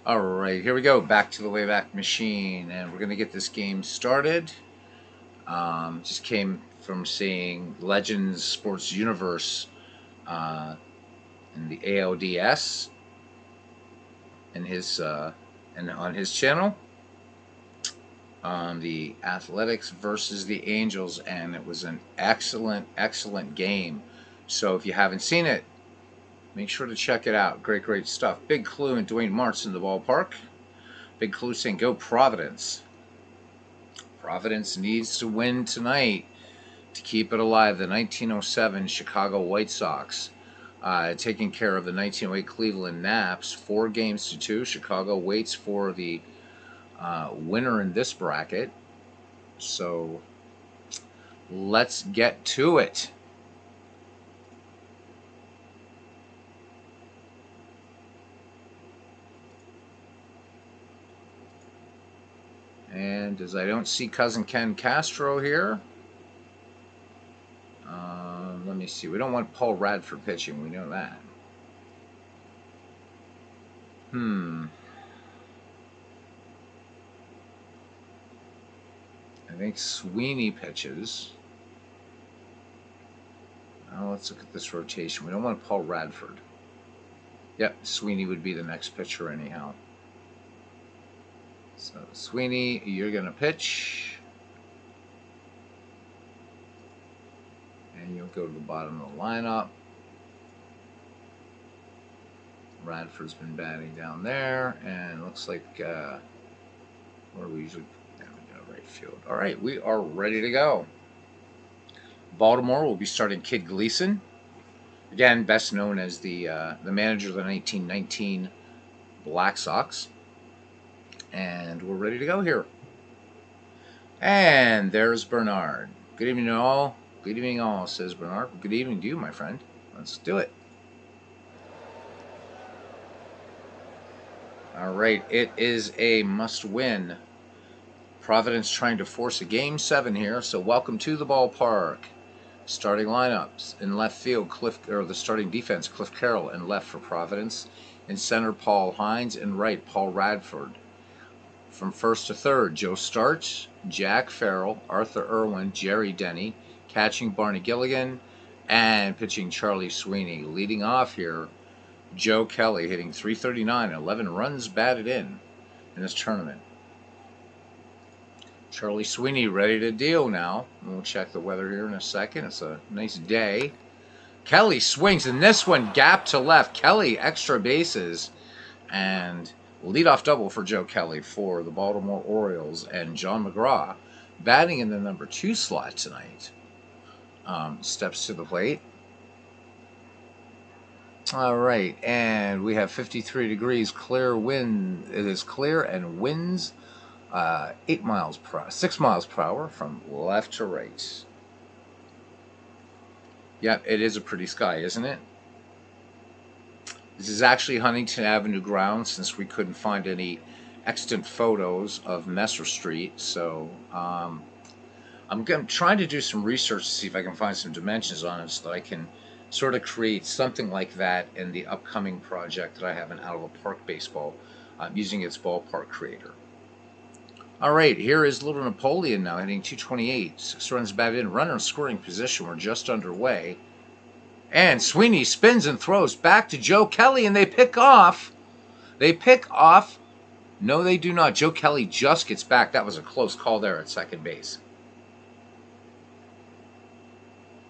All right, here we go. Back to the Wayback Machine, and we're going to get this game started. Just came from seeing Legends Sports Universe uh, in the ALDS and his and on his channel on the Athletics versus the Angels, and it was an excellent game. So if you haven't seen it, make sure to check it out. Great stuff. Big Clue and Dwayne Martz in the ballpark. Big Clue saying, "Go Providence." Providence needs to win tonight to keep it alive. The 1907 Chicago White Sox taking care of the 1908 Cleveland Naps, 4-2. Chicago waits for the winner in this bracket. So let's get to it. And as I don't see Cousin Ken Castro here, let me see. We don't want Paul Radford pitching. We know that. I think Sweeney pitches. Now let's look at this rotation. We don't want Paul Radford. Yep, Sweeney would be the next pitcher anyhow. So Sweeney, you're going to pitch. And you'll go to the bottom of the lineup. Radford's been batting down there. And it looks like where we usually go right field. All right, we are ready to go. Baltimore will be starting Kid Gleason. Again, best known as the manager of the 1919 Black Sox. And we're ready to go here. And there's Bernard. Good evening, all. Good evening, all, says Bernard. Good evening to you, my friend. Let's do it. All right, it is a must-win. Providence trying to force a Game 7 here, so welcome to the ballpark. Starting lineups. In left field, the starting defense, Cliff Carroll in left for Providence. In center, Paul Hines. In right, Paul Radford. From first to third, Joe Starch, Jack Farrell, Arthur Irwin, Jerry Denny, catching Barney Gilligan, and pitching Charlie Sweeney. Leading off here, Joe Kelly hitting .339, 11 runs batted in this tournament. Charlie Sweeney ready to deal now. We'll check the weather here in a second. It's a nice day. Kelly swings, and this one gap to left. Kelly extra bases, and leadoff double for Joe Kelly for the Baltimore Orioles, and John McGraw batting in the number 2 slot tonight. Steps to the plate. All right, and we have 53 degrees, clear wind. It is clear and winds 6 miles per hour from left to right. Yep, it is a pretty sky, isn't it? This is actually Huntington Avenue grounds, since we couldn't find any extant photos of Messer Street. So I'm trying to do some research to see if I can find some dimensions on it so that I can sort of create something like that in the upcoming project that I have in Out of a Park Baseball, using its ballpark creator. All right, here is Little Napoleon now hitting .228. 6 runs batted in. Runner in scoring position. We're just underway. And Sweeney spins and throws back to Joe Kelly, and they pick off. No, they do not. Joe Kelly just gets back. That was a close call there at second base.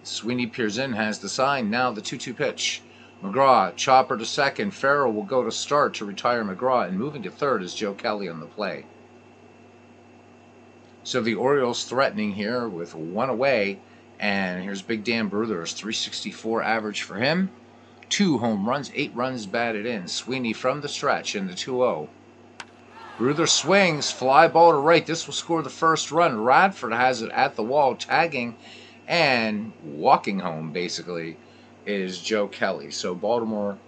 Sweeney peers in, has the sign. Now the 2-2 pitch. McGraw, chopper to second. Farrell will go to start to retire McGraw, and moving to third is Joe Kelly on the play. So the Orioles threatening here with 1 away. And here's Big Dan Bruther's .364 average for him. 2 home runs, 8 runs batted in. Sweeney from the stretch in the 2-0. Bruther swings, fly ball to right. This will score the first run. Radford has it at the wall, tagging and walking home, basically, is Joe Kelly. So Baltimore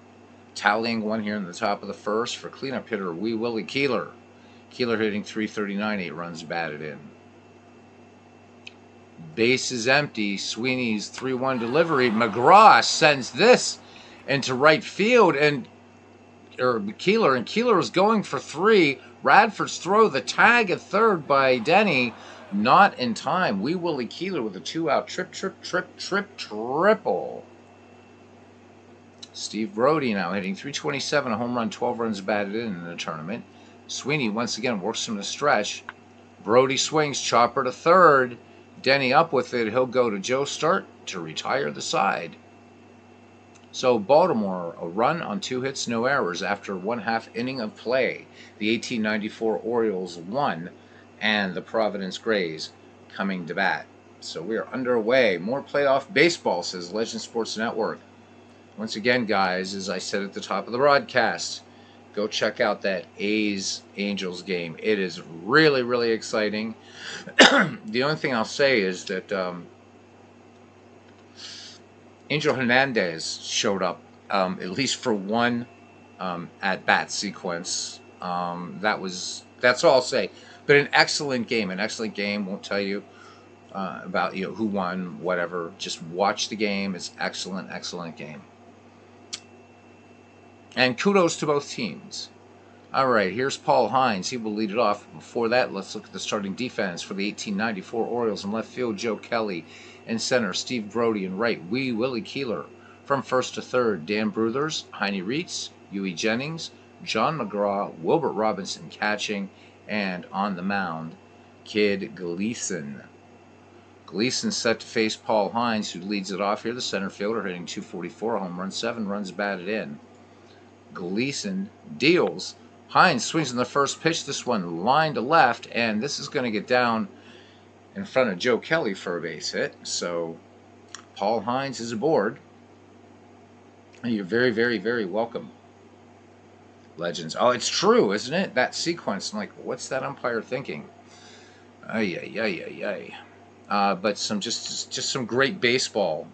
tallying 1 here in the top of the first for cleanup hitter Wee Willie Keeler. Keeler hitting .339, 8 runs batted in. Base is empty. Sweeney's 3-1 delivery. McGraw sends this into right field, and Keeler, and Keeler was going for 3. Radford's throw, the tag at third by Denny, not in time. Wee Willie Keeler with a 2-out triple. Steve Brody now hitting .327, a home run, 12 runs batted in the tournament. Sweeney once again works from the stretch. Brody swings, chopper to third. Denny up with it. He'll go to Joe Start to retire the side. So Baltimore, a run on 2 hits, no errors after 1/2 inning of play. The 1894 Orioles won, and the Providence Grays coming to bat. So we are underway. More playoff baseball, says Legend Sports Network. Once again, guys, as I said at the top of the broadcast, go check out that A's-Angels game. It is really, really exciting. The only thing I'll say is that Angel Hernandez showed up at least for one at-bat sequence. That's all I'll say. But an excellent game. Won't tell you about who won, whatever. Just watch the game. It's excellent game. And kudos to both teams. All right, here's Paul Hines. He will lead it off. Before that, let's look at the starting defense for the 1894 Orioles. In left field, Joe Kelly. In center, Steve Brody. In right, Wee Willie Keeler. From first to third, Dan Bruthers, Heine Reitz, Huey Jennings, John McGraw, Wilbert Robinson catching, and on the mound, Kid Gleason. Gleason set to face Paul Hines, who leads it off here. The center fielder hitting .244, a home run, 7 runs batted in. Gleason deals. Hines swings in the first pitch. This one line to left, and this is going to get down in front of Joe Kelly for a base hit. So Paul Hines is aboard. And you're very, very, very welcome. Legends. Oh, it's true, isn't it? That sequence. I'm like, what's that umpire thinking? But just some great baseball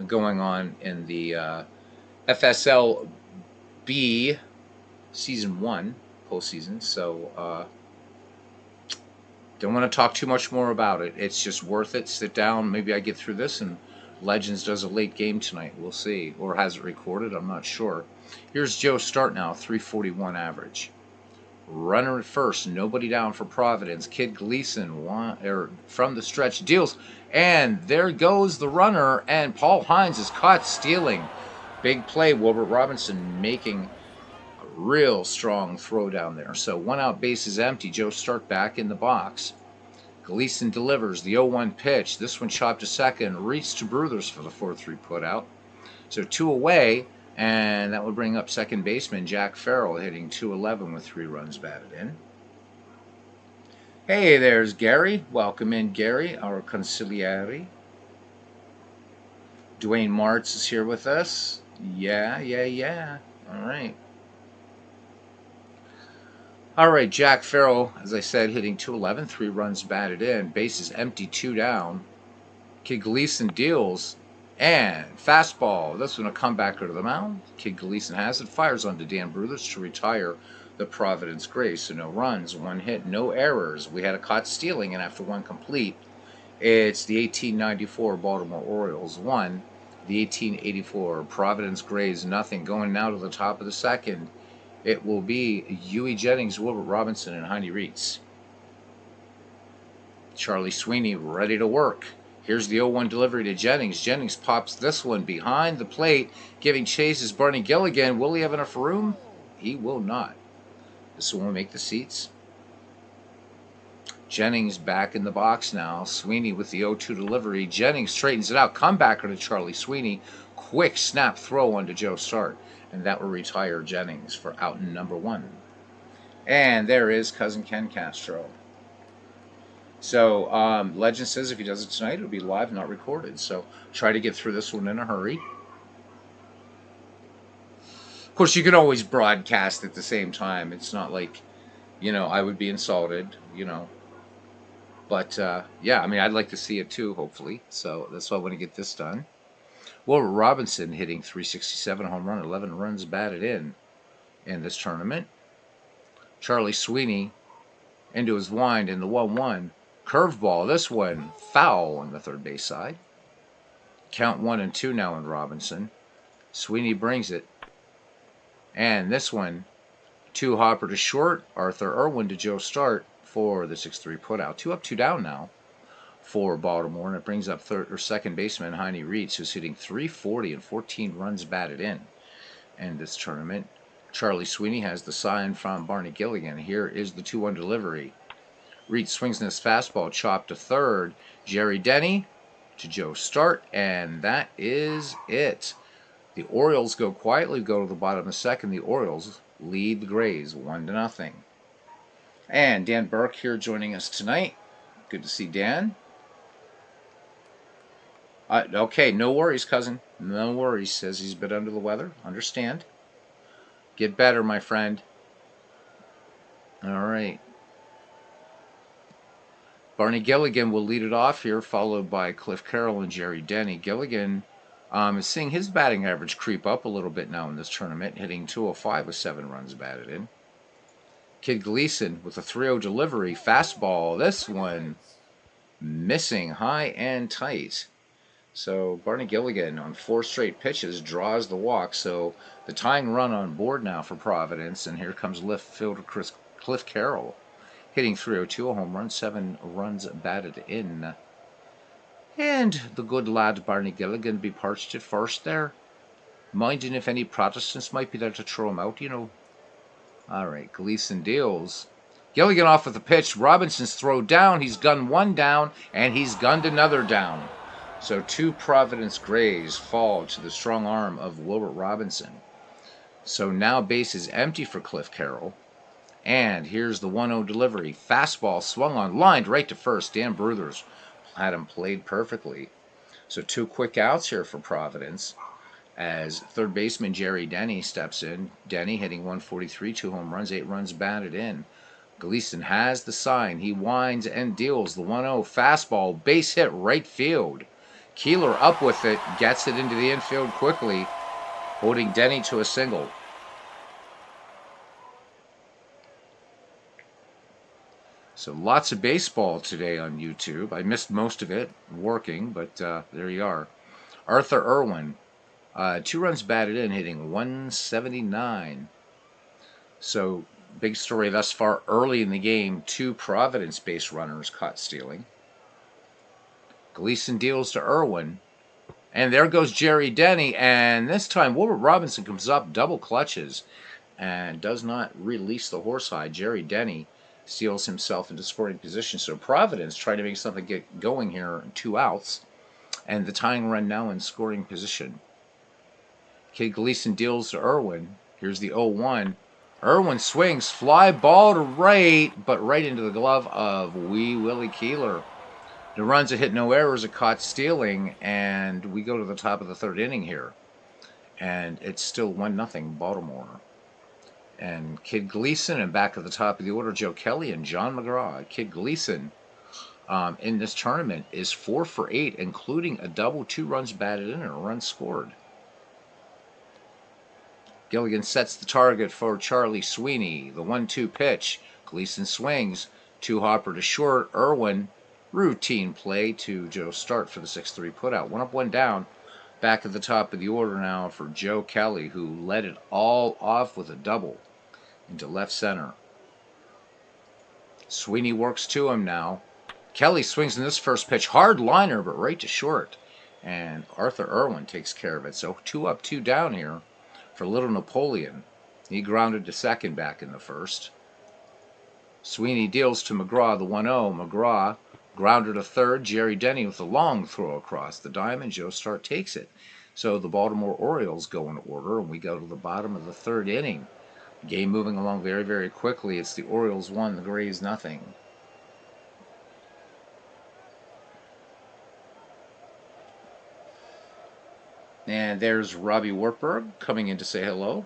going on in the FSL B Season 1 postseason. So don't want to talk too much more about it. It's just worth it. Sit down. Maybe I get through this and Legends does a late game tonight. We'll see. Or has it recorded. I'm not sure. Here's Joe Start now. .341 average. Runner at first. Nobody down for Providence. Kid Gleason from the stretch deals. And there goes the runner. And Paul Hines is caught stealing. Big play. Wilbert Robinson making a real strong throw down there. So 1 out, base is empty. Joe Start back in the box. Gleason delivers the 0-1 pitch. This one chopped to second. Reached to Bruthers for the 4-3 put out. So 2 away, and that would bring up second baseman Jack Farrell hitting .211 with 3 runs batted in. Hey, there's Gary. Welcome in, Gary, our consigliere. Dwayne Martz is here with us. Yeah. All right. All right, Jack Farrell, as I said, hitting .211, 3 runs batted in. Bases empty, 2 down. Kid Gleason deals, and fastball. This one a comebacker to the mound. Kid Gleason has it, fires onto Dan Bruthers to retire the Providence Grays. So no runs, 1 hit, no errors. We had a caught stealing, and after 1 complete, it's the 1894 Baltimore Orioles 1, the 1884 Providence Grays nothing. Going now to the top of the second. It will be Huey Jennings, Wilbert Robinson, and Heine Reitz. Charlie Sweeney ready to work. Here's the 0-1 delivery to Jennings. Jennings pops this one behind the plate, giving chase is Barney Gilligan. Will he have enough room? He will not. This one will make the seats. Jennings back in the box now. Sweeney with the 0-2 delivery. Jennings straightens it out. Comebacker to Charlie Sweeney. Quick snap throw onto Joe Start. And that will retire Jennings for out number 1. And there is Cousin Ken Castro. So Legend says if he does it tonight, it'll be live, not recorded. So try to get through this one in a hurry. Of course, you can always broadcast at the same time. It's not like, I would be insulted, But, yeah, I mean, I'd like to see it too, hopefully. So that's why I want to get this done. Wilbert Robinson hitting .367, home run, 11 runs batted in this tournament. Charlie Sweeney into his wind in the 1-1. Curveball, this one foul on the third base side. Count 1-2 now in Robinson. Sweeney brings it. And this one, 2 hopper to short, Arthur Irwin to Joe Start for the 6-3 putout. 2 up, 2 down now for Baltimore, and it brings up second baseman Heine Reitz, who's hitting .340 and 14 runs batted in this tournament. Charlie Sweeney has the sign from Barney Gilligan. Here is the 2-1 delivery. Reitz swings in his fastball, chopped to third. Jerry Denny to Joe Start, and that is it. The Orioles go quietly, go to the bottom of the second. The Orioles lead the Grays 1-0. And Dan Burke here joining us tonight. Good to see Dan. Okay, no worries, cousin. No worries. Says he's a bit under the weather. Understand. Get better, my friend. All right. Barney Gilligan will lead it off here, followed by Cliff Carroll and Jerry Denny. Gilligan is seeing his batting average creep up a little bit now in this tournament, hitting .205 with 7 runs batted in. Kid Gleason with a 3-0 delivery. Fastball. This one missing high and tight. So Barney Gilligan on 4 straight pitches draws the walk. So the tying run on board now for Providence. And here comes left fielder Cliff Carroll hitting .302, a home run, 7 runs batted in. And the good lad Barney Gilligan be perched at first there, minding if any Protestants might be there to throw him out, you know. All right, Gleason deals. Gilligan off with the pitch. Robinson's throw down. He's gunned one down, and he's gunned another down. So 2 Providence Grays fall to the strong arm of Wilbert Robinson. So now base is empty for Cliff Carroll. And here's the 1-0 delivery. Fastball swung on, lined right to first. Dan Bruthers had him played perfectly. So 2 quick outs here for Providence as third baseman Jerry Denny steps in. Denny hitting .143, 2 home runs, 8 runs batted in. Gleason has the sign. He winds and deals the 1-0 fastball. Base hit right field. Keeler up with it, gets it into the infield quickly, holding Denny to a single. So lots of baseball today on YouTube. I missed most of it working, but there you are. Arthur Irwin, 2 runs batted in, hitting .179. So big story thus far early in the game. 2 Providence base runners caught stealing. Gleason deals to Irwin. And there goes Jerry Denny. And this time Wilbert Robinson comes up, double clutches, and does not release the horsehide. Jerry Denny steals himself into scoring position. So Providence trying to make something get going here. 2 outs. And the tying run now in scoring position. Kid Gleason deals to Irwin. Here's the 0-1. Irwin swings, fly ball to right, but right into the glove of Wee Willie Keeler. The runs that hit no errors are caught stealing, and we go to the top of the 3rd inning here. And it's still 1-0 Baltimore. And Kid Gleason, and back at the top of the order, Joe Kelly and John McGraw. Kid Gleason in this tournament is 4 for 8, including a double, 2 runs batted in, and a run scored. Gilligan sets the target for Charlie Sweeney. The 1-2 pitch. Gleason swings. 2 hopper to short. Irwin, routine play to Joe Start for the 6-3 putout. 1 up, 1 down. Back at the top of the order now for Joe Kelly, who led it all off with a double into left center. Sweeney works to him now. Kelly swings in this first pitch. Hard liner, but right to short. And Arthur Irwin takes care of it. So 2 up, 2 down here for Little Napoleon. He grounded to second back in the first. Sweeney deals to McGraw, the 1-0. McGraw grounded to third. Jerry Denny with a long throw across the diamond. Joe Start takes it. So the Baltimore Orioles go in order, and we go to the bottom of the 3rd inning. Game moving along very, very quickly. It's the Orioles 1, the Grays 0. And there's Robbie Wartburg coming in to say hello.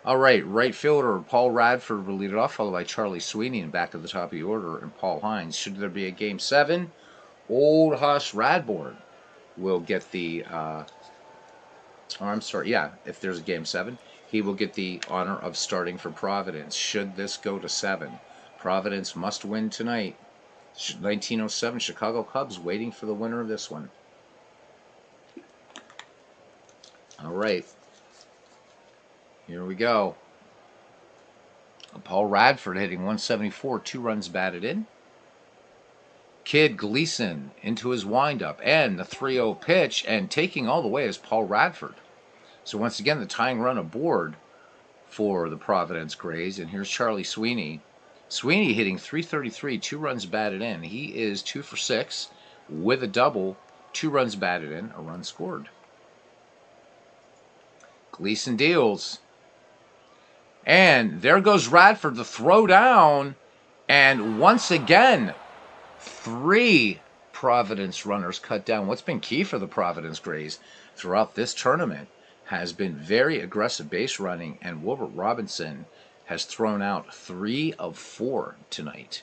All right, right fielder Paul Radford will lead it off, followed by Charlie Sweeney, and back at the top of the order, and Paul Hines. Should there be a Game 7, Old Huss Radbourne will get the, if there's a Game 7, he will get the honor of starting for Providence. Should this go to 7, Providence must win tonight. 1907 Chicago Cubs waiting for the winner of this one. All right. Here we go. Paul Radford hitting 174, 2 runs batted in. Kid Gleason into his windup, and the 3-0 pitch, and taking all the way is Paul Radford. So once again, the tying run aboard for the Providence Grays, and here's Charlie Sweeney. Sweeney hitting 333, 2 runs batted in. He is 2 for 6 with a double, 2 runs batted in, a run scored. Gleason deals. And there goes Radford, the throw down. And once again, 3 Providence runners cut down. What's been key for the Providence Grays throughout this tournament has been very aggressive base running, and Wilbert Robinson has thrown out 3 of 4 tonight.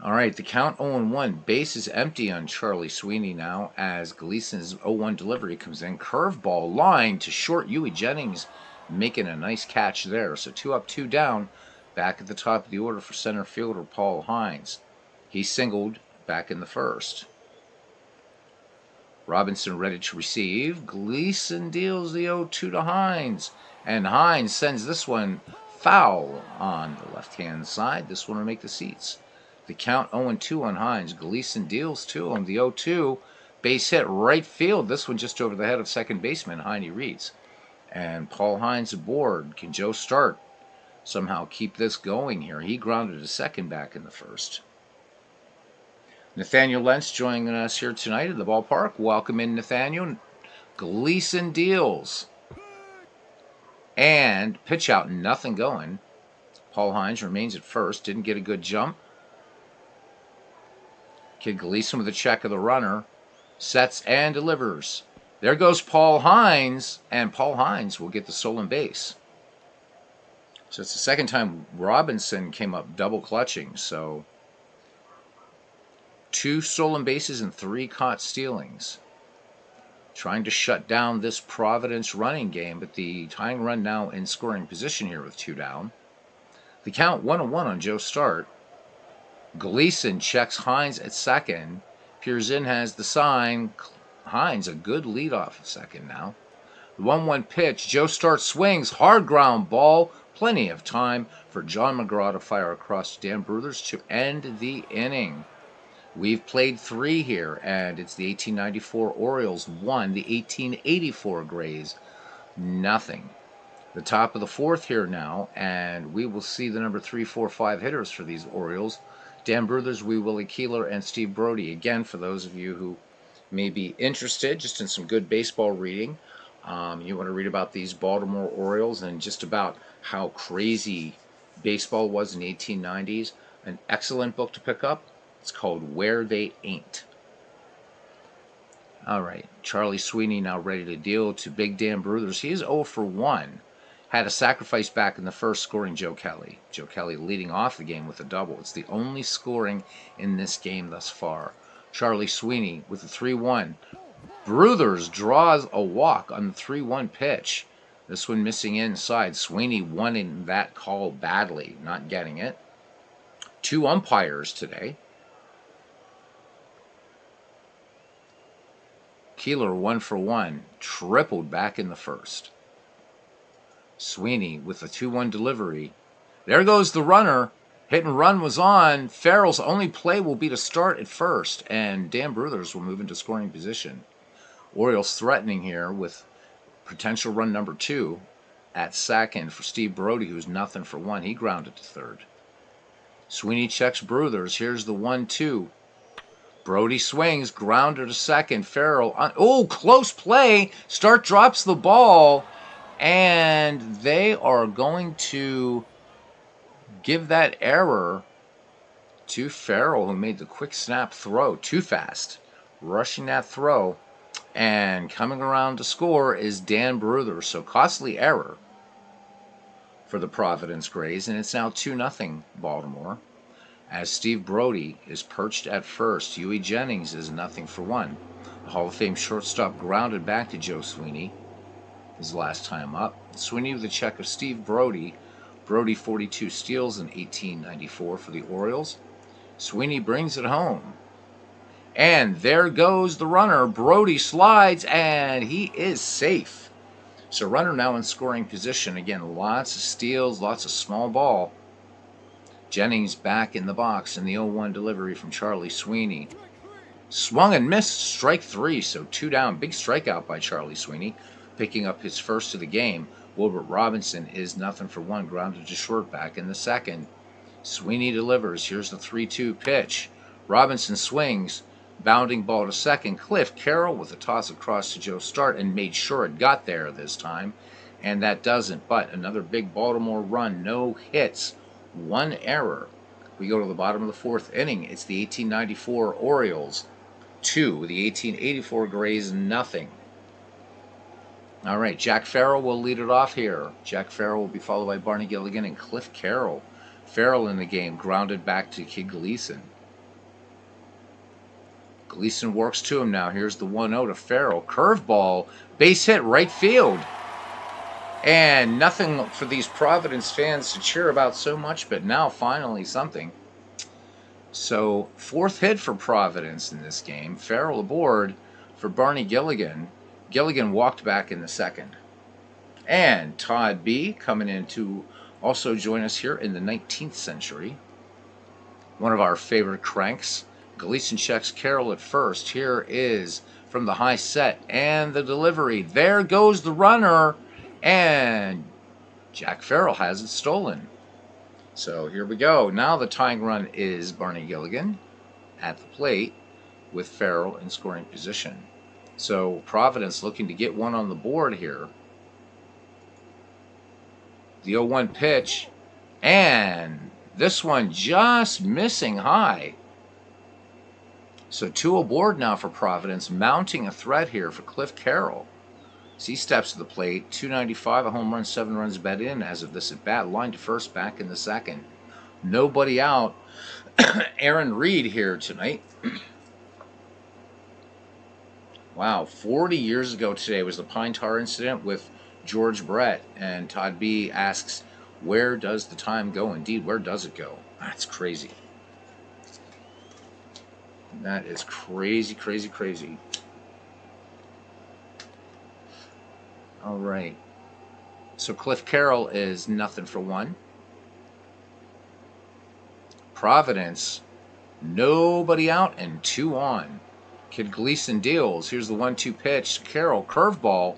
All right, the count 0-1. Base is empty on Charlie Sweeney now as Gleason's 0-1 delivery comes in. Curveball line to short. Huey Jennings making a nice catch there. So 2 up, 2 down. Back at the top of the order for center fielder Paul Hines. He singled back in the first. Robinson ready to receive. Gleason deals the 0-2 to Hines. And Hines sends this one foul on the left-hand side. This one will make the seats. The count 0-2 on Hines. Gleason deals to him. The 0-2. Base hit right field. This one just over the head of second baseman Heine Reeds. And Paul Hines aboard. Can Joe Start somehow keep this going here? He grounded to second back in the first. Nathaniel Lentz joining us here tonight at the ballpark. Welcome in, Nathaniel. Gleason deals. And pitch out, nothing going. Paul Hines remains at first. Didn't get a good jump. Kid Gleason with a check of the runner. Sets and delivers. There goes Paul Hines. And Paul Hines will get the stolen base. So it's the second time Robinson came up double clutching. So 2 stolen bases and 3 caught stealings. Trying to shut down this Providence running game, but the tying run now in scoring position here with 2 down. The count 1-1 on Joe Start. Gleason checks Hines at second. Peers in has the sign. Hines a good lead off at second now. The 1-1 pitch. Joe Start swings. Hard ground ball. Plenty of time for John McGraw to fire across to Dan Bruthers to end the inning. We've played 3 here, and it's the 1894 Orioles 1, the 1884 Grays nothing. The top of the 4th here now, and we will see the number 3, 4, 5 hitters for these Orioles. Dan Bruthers, Wee Willie Keeler, and Steve Brody. Again, for those of you who may be interested just in some good baseball reading, you want to read about these Baltimore Orioles and just about how crazy baseball was in the 1890s. An excellent book to pick up. It's called Where They Ain't. All right, Charlie Sweeney now ready to deal to Big Dan Bruthers. He is 0 for 1. Had a sacrifice back in the first, scoring Joe Kelly. Joe Kelly leading off the game with a double. It's the only scoring in this game thus far. Charlie Sweeney with a 3-1. Bruthers draws a walk on the 3-1 pitch. This one missing inside. Sweeney wanting that call badly, not getting it. 2 umpires today. Keeler 1 for 1. Tripled back in the first. Sweeney with a 2-1 delivery. There goes the runner. Hit and run was on. Farrell's only play will be to start at first, and Dan Bruthers will move into scoring position. Orioles threatening here with potential run number 2 at second for Steve Brody, who's nothing for 1. He grounded to third. Sweeney checks Bruthers. Here's the 1-2. Brody swings, grounder to second. Farrell on. Oh, close play. Start drops the ball. And they are going to give that error to Farrell, who made the quick snap throw. Too fast. Rushing that throw. And coming around to score is Dan Bruthers. So costly error for the Providence Grays. And it's now 2-0 Baltimore. As Steve Brody is perched at first. Huey Jennings is 0 for 1. The Hall of Fame shortstop grounded back to Joe Sweeney. His last time up. Sweeney with a check of Steve Brody. Brody 42 steals in 1894 for the Orioles. Sweeney brings it home. And there goes the runner. Brody slides, and he is safe. So runner now in scoring position. Again, lots of steals, lots of small ball. Jennings back in the box, and the 0-1 delivery from Charlie Sweeney. Swung and missed, strike 3, so 2 down. Big strikeout by Charlie Sweeney, picking up his first of the game. Wilbert Robinson is nothing for 1, grounded to short back in the second. Sweeney delivers. Here's the 3-2 pitch. Robinson swings, bounding ball to second. Cliff Carroll with a toss across to Joe Start and made sure it got there this time, and that doesn't. But another big Baltimore run, no hits, 1 error. We go to the bottom of the 4th inning. It's the 1894 Orioles 2, the 1884 Grays nothing. All right, Jack Farrell will lead it off here. Jack Farrell will be followed by Barney Gilligan and Cliff Carroll. Farrell in the game, grounded back to Kid Gleason. Gleason works to him now. Here's the 1-0 to Farrell. Curveball, base hit, right field. And nothing for these Providence fans to cheer about so much, but now finally something. So 4th hit for Providence in this game. Farrell aboard for Barney Gilligan. Gilligan walked back in the second. And Todd B. coming in to also join us here in the 19th century. One of our favorite cranks. Gleason checks Carroll at first. Here is from the high set and the delivery. There goes the runner. And Jack Farrell has it stolen. So here we go. Now the tying run is Barney Gilligan at the plate with Farrell in scoring position. So Providence looking to get one on the board here. The 0-1 pitch, and this one just missing high. So 2 aboard now for Providence, mounting a threat here for Cliff Carroll. As he steps to the plate, 295, a home run, 7 runs bet in as of this at bat. Line to first, back in the second. Nobody out. Aaron Reed here tonight. Wow, 40 years ago today was the Pine Tar incident with George Brett, and Todd B asks, where does the time go? Indeed, where does it go? That's crazy. That is crazy, crazy, crazy. All right. So Cliff Carroll is nothing for 1. Providence, nobody out and 2 on. Kid Gleason deals. Here's the 1-2 pitch. Carroll, curveball.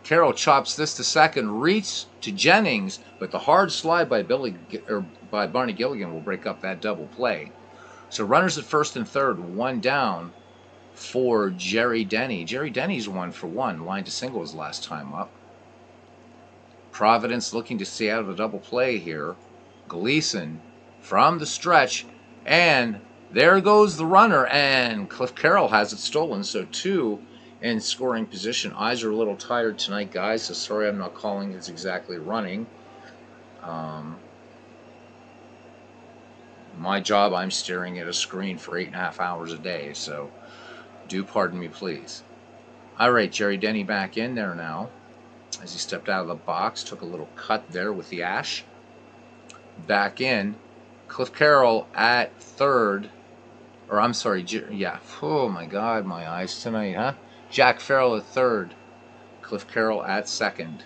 Carroll chops this to second, reach to Jennings, but the hard slide by Barney Gilligan will break up that double play. So runners at first and third, 1 down for Jerry Denny. Jerry Denny's 1 for 1. Line to single his last time up. Providence looking to stay out of a double play here. Gleason from the stretch, and there goes the runner, and Cliff Carroll has it stolen. So 2 in scoring position. Eyes are a little tired tonight, guys, so sorry I'm not calling it's exactly running. My job, I'm staring at a screen for 8.5 hours a day, so do pardon me, please. All right, Jerry Denny back in there now. As he stepped out of the box, took a little cut there with the ash. Back in. Cliff Carroll at third. Or I'm sorry, yeah. Oh my God, my eyes tonight, huh? Jack Farrell at third. Cliff Carroll at second.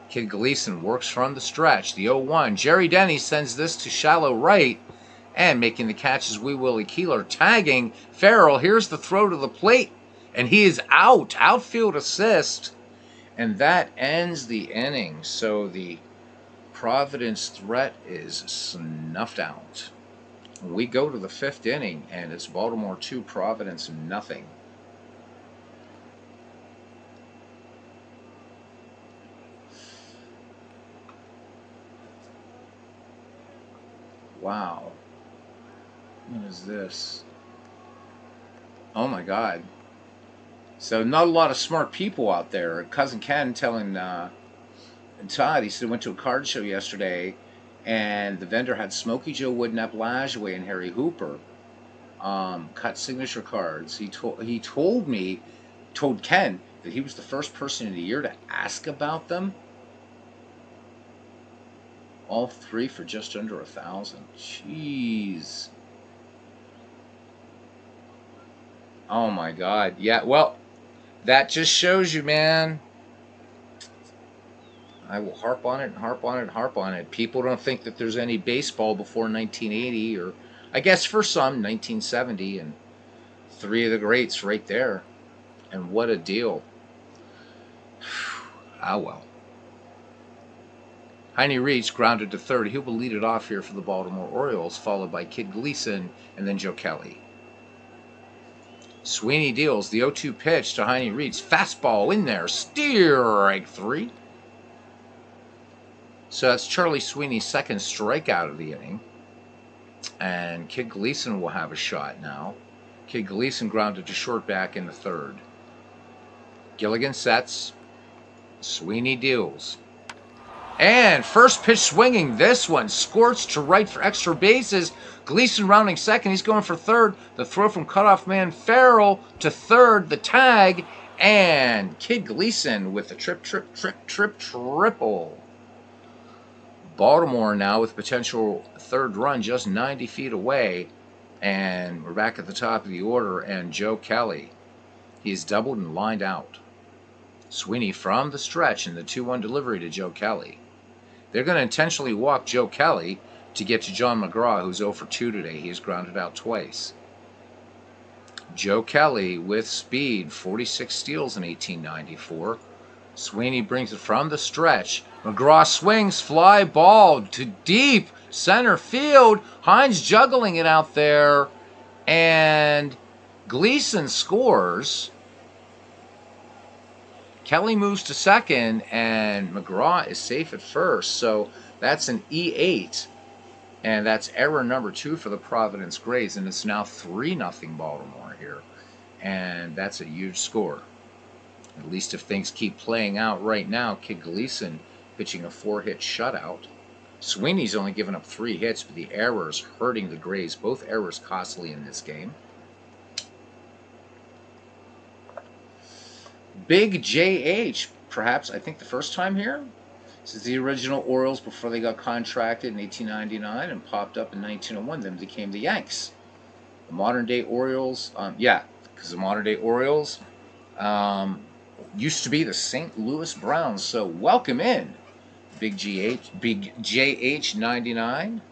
Kid Gleason works from the stretch. The 0-1. Jerry Denny sends this to shallow right. And making the catch is Wee Willie Keeler. Tagging Farrell. Here's the throw to the plate. And he is out. Outfield assist. And that ends the inning. So the Providence threat is snuffed out. We go to the 5th inning, and it's Baltimore 2, Providence nothing. Wow. What is this? Oh my God. So not a lot of smart people out there. Cousin Ken telling Todd, he said he went to a card show yesterday, and the vendor had Smokey Joe Wood, Nep Lajoie, and Harry Hooper cut signature cards. He told Ken that he was the first person in the year to ask about them. All 3 for just under $1,000. Jeez. Oh my God. Yeah, well, that just shows you, man. I will harp on it and harp on it and harp on it. People don't think that there's any baseball before 1980, or I guess for some, 1970, and three of the greats right there. And what a deal. Ah, well. Heine Reach grounded to third. He will lead it off here for the Baltimore Orioles, followed by Kid Gleason and then Joe Kelly. Sweeney deals the 0-2 pitch to Heine Reach. Fastball in there. Strike three. So that's Charlie Sweeney's second strikeout of the inning. And Kid Gleason will have a shot now. Kid Gleason grounded to short back in the third. Gilligan sets. Sweeney deals. And first pitch swinging. This one scorched to right for extra bases. Gleason rounding second. He's going for third. The throw from cutoff man Farrell to third. The tag. And Kid Gleason with the triple. Baltimore now with potential third run just 90 feet away. And we're back at the top of the order. And Joe Kelly. He's doubled and lined out. Sweeney from the stretch in the 2-1 delivery to Joe Kelly. They're going to intentionally walk Joe Kelly to get to John McGraw, who's 0 for 2 today. He's grounded out twice. Joe Kelly with speed, 46 steals in 1894. Sweeney brings it from the stretch. McGraw swings, fly ball to deep center field. Hines juggling it out there. And Gleason scores. Kelly moves to second, and McGraw is safe at first. So that's an E8, and that's error number 2 for the Providence Grays, and it's now 3-0 Baltimore here, and that's a huge score. At least if things keep playing out right now, Kid Gleason pitching a 4-hit shutout. Sweeney's only given up 3 hits, but the errors hurting the Grays. Both errors costly in this game. Big JH, perhaps, I think the first time here. This is the original Orioles before they got contracted in 1899 and popped up in 1901, then became the Yanks. The modern-day Orioles, because the modern-day Orioles used to be the St. Louis Browns. So welcome in, Big JH 99,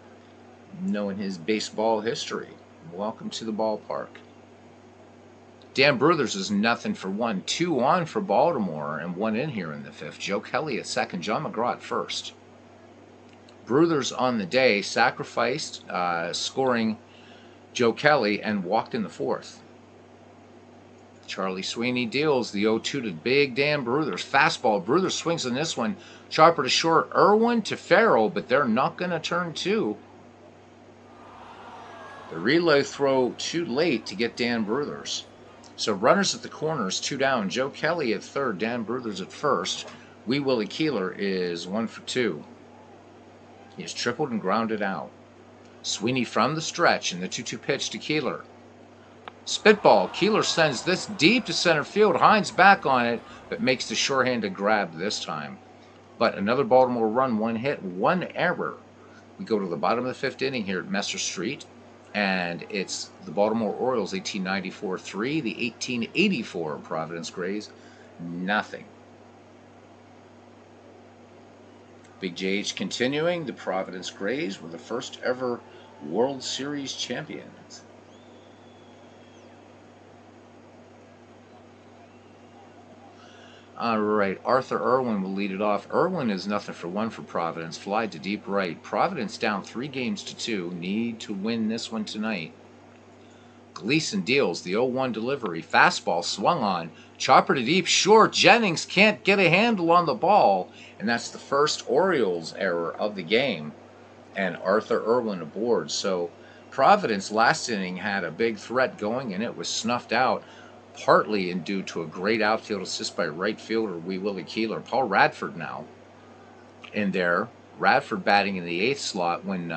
knowing his baseball history. Welcome to the ballpark. Dan Bruthers is nothing for 1. 2 on for Baltimore and 1 in here in the 5th. Joe Kelly at second. John McGraw at first. Bruthers on the day sacrificed, scoring Joe Kelly and walked in the 4th. Charlie Sweeney deals the 0-2 to Big Dan Bruthers. Fastball. Bruthers swings on this one. Sharper to short. Irwin to Farrell, but they're not going to turn 2. The relay throw too late to get Dan Bruthers. So runners at the corners, 2 down. Joe Kelly at third, Dan Bruthers at first. Wee Willie Keeler is 1 for 2. He has tripled and grounded out. Sweeney from the stretch in the 2-2 pitch to Keeler. Spitball. Keeler sends this deep to center field. Hines back on it, but makes the sure-handed grab this time. But another Baltimore run, 1 hit, 1 error. We go to the bottom of the 5th inning here at Messer Street. And it's the Baltimore Orioles 1894-3, the 1884 Providence Grays, nothing. Big JH continuing. The Providence Grays were the first ever World Series champions. All right, Arthur Irwin will lead it off. Irwin is nothing for 1 for Providence. Fly to deep right. Providence down 3-2. Need to win this one tonight. Gleason deals the 0-1 delivery. Fastball swung on. Chopper to deep short. Jennings can't get a handle on the ball. And that's the first Orioles error of the game. And Arthur Irwin aboard. So Providence last inning had a big threat going, and it was snuffed out. Partly due to a great outfield assist by right fielder Wee Willie Keeler. Paul Radford now in there. Radford batting in the 8th slot when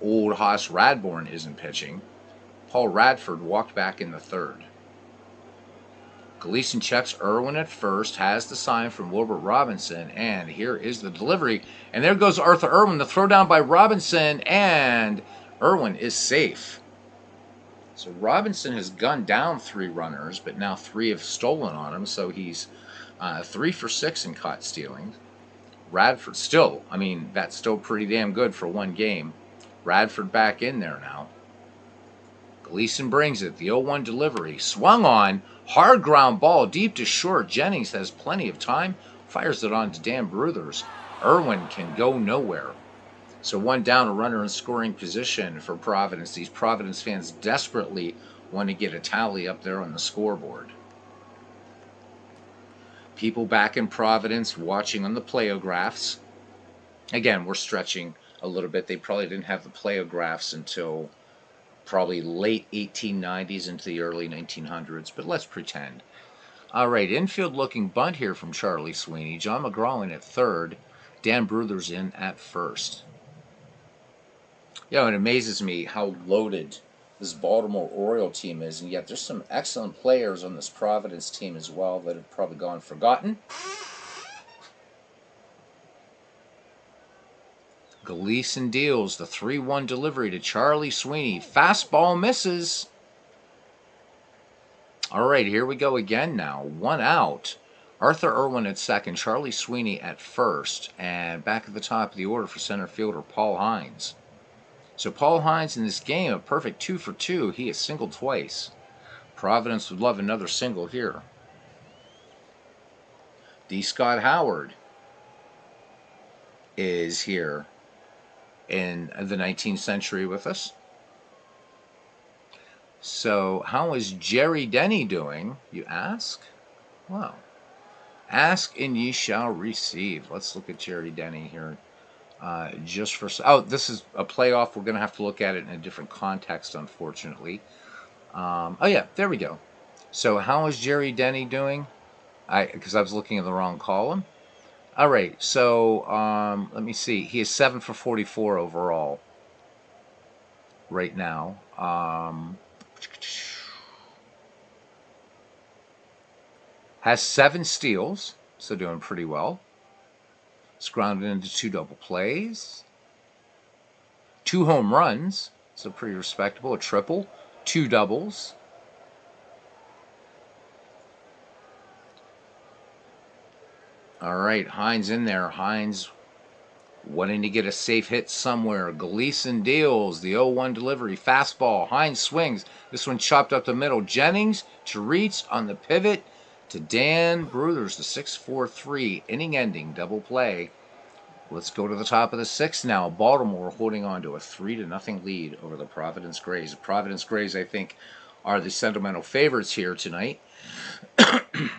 old Hoss Radbourne isn't pitching. Paul Radford walked back in the 3rd. Gleason checks Irwin at first, has the sign from Wilbert Robinson, and here is the delivery. And there goes Arthur Irwin, the throw down by Robinson, and Irwin is safe. So Robinson has gunned down 3 runners, but now 3 have stolen on him, so he's 3 for 6 in caught stealing. Radford still, I mean, that's still pretty damn good for 1 game. Radford back in there now. Gleason brings it. The 0-1 delivery. Swung on. Hard ground ball deep to short. Jennings has plenty of time. Fires it on to Dan Bruthers. Irwin can go nowhere. So 1 down, a runner in scoring position for Providence. These Providence fans desperately want to get a tally up there on the scoreboard. People back in Providence watching on the playographs. Again, we're stretching a little bit. They probably didn't have the playographs until probably late 1890s into the early 1900s, but let's pretend. All right, infield looking bunt here from Charlie Sweeney. John McGraw in at third. Dan Bruthers in at first. You know, it amazes me how loaded this Baltimore Oriole team is, and yet there's some excellent players on this Providence team as well that have probably gone forgotten. Gleason deals the 3-1 delivery to Charlie Sweeney. Fastball misses. All right, here we go again now. 1 out. Arthur Irwin at second, Charlie Sweeney at first, and back at the top of the order for center fielder Paul Hines. So Paul Hines in this game, a perfect 2 for 2. He has singled twice. Providence would love another single here. D. Scott Howard is here in the 19th century with us. So how is Jerry Denny doing, you ask? Well, ask and ye shall receive. Let's look at Jerry Denny here. Just for... Oh, this is a playoff. We're going to have to look at it in a different context, unfortunately. Oh, yeah, there we go. So how is Jerry Denny doing? Because I was looking at the wrong column. All right, so let me see. He is 7 for 44 overall right now. Has 7 steals, so doing pretty well. It's grounded into 2 double plays. 2 home runs, so pretty respectable. A triple, 2 doubles. All right, Hines in there. Hines wanting to get a safe hit somewhere. Gleason deals the 0-1 delivery. Fastball. Hines swings. This one chopped up the middle. Jennings to Reitz on the pivot to Dan Bruthers, the 6-4-3 inning-ending double play. Let's go to the top of the 6th now. Baltimore holding on to a 3-0 lead over the Providence Grays. The Providence Grays, I think, are the sentimental favorites here tonight. The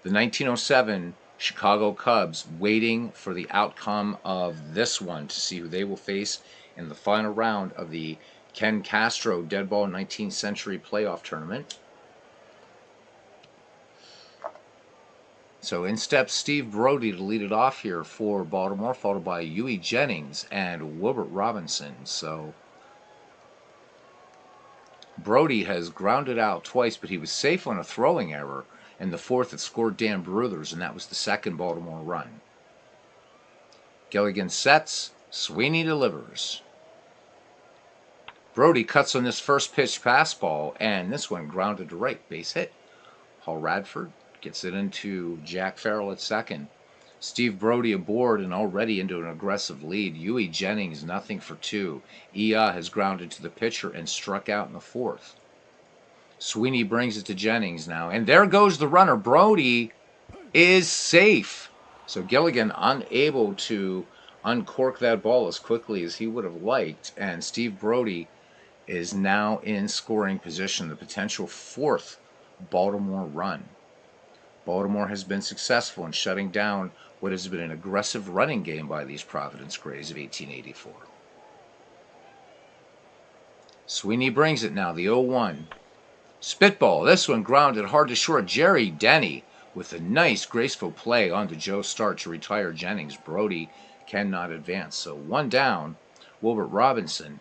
1907 Chicago Cubs waiting for the outcome of this one to see who they will face in the final round of the Ken Castro Deadball 19th Century Playoff Tournament. So in steps Steve Brody to lead it off here for Baltimore, followed by Huey Jennings and Wilbert Robinson. So Brody has grounded out twice, but he was safe on a throwing error. And the 4th had scored Dan Bruthers, and that was the 2nd Baltimore run. Gilligan sets. Sweeney delivers. Brody cuts on this first pitch fastball, and this one grounded to right. Base hit. Paul Radford gets it into Jack Farrell at second. Steve Brody aboard and already into an aggressive lead. Huey Jennings 0 for 2. Ia has grounded to the pitcher and struck out in the 4th. Sweeney brings it to Jennings now. And there goes the runner. Brody is safe. So Gilligan unable to uncork that ball as quickly as he would have liked. And Steve Brody is now in scoring position. The potential 4th Baltimore run. Baltimore has been successful in shutting down what has been an aggressive running game by these Providence Grays of 1884. Sweeney brings it now. The 0-1. Spitball, this one grounded hard to short. Jerry Denny with a nice, graceful play onto Joe Stark to retire Jennings. Brody cannot advance. So 1 down. Wilbert Robinson,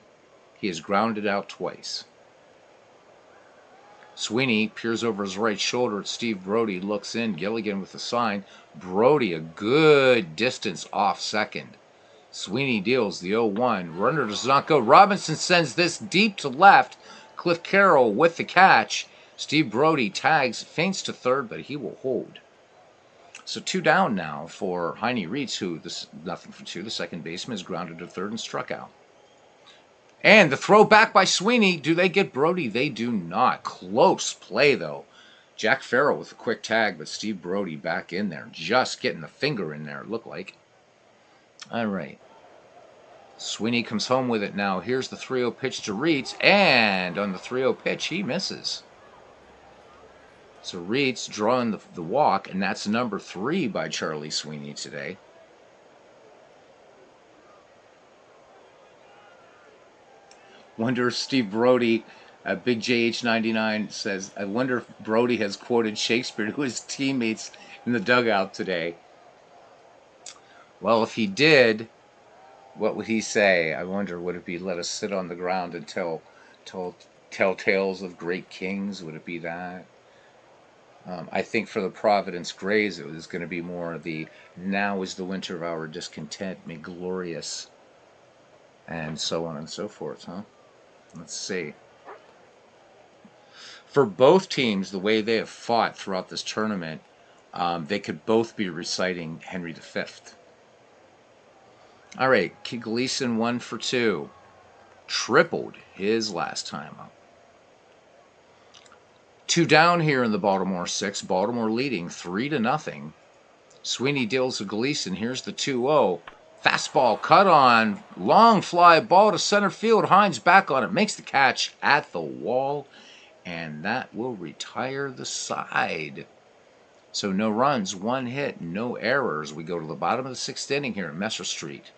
he has grounded out twice. Sweeney peers over his right shoulder at Steve Brody, looks in. Gilligan with a sign. Brody a good distance off second. Sweeney deals the 0-1. Runner does not go. Robinson sends this deep to left. Cliff Carroll with the catch. Steve Brody tags, feints to third, but he will hold. So 2 down now for Heine Reitz, who, this nothing for 2. The second baseman is grounded to third and struck out. And the throw back by Sweeney. Do they get Brody? They do not. Close play, though. Jack Farrell with a quick tag, but Steve Brody back in there. Just getting the finger in there, it looked like. All right. Sweeney comes home with it now. Here's the 3-0 pitch to Reitz. And on the 3-0 pitch, he misses. So Reitz drawing the walk, and that's number 3 by Charlie Sweeney today. Wonder if Steve Brody, Big JH99 says, I wonder if Brody has quoted Shakespeare to his teammates in the dugout today. Well, if he did, what would he say? I wonder, would it be let us sit on the ground and tell tales of great kings? Would it be that? I think for the Providence Grays, it was going to be more of the now is the winter of our discontent, made glorious, and so on and so forth, huh? Let's see. For both teams, the way they have fought throughout this tournament, they could both be reciting Henry V. All right, Kid Gleason 1 for 2. Tripled his last time up. 2 down here in the Baltimore 6. Baltimore leading 3-0. Sweeney deals to Gleason. Here's the 2-0. Fastball cut on. Long fly ball to center field. Hines back on it. Makes the catch at the wall. And that will retire the side. So no runs, 1 hit, no errors. We go to the bottom of the 6th inning here at Messer Street.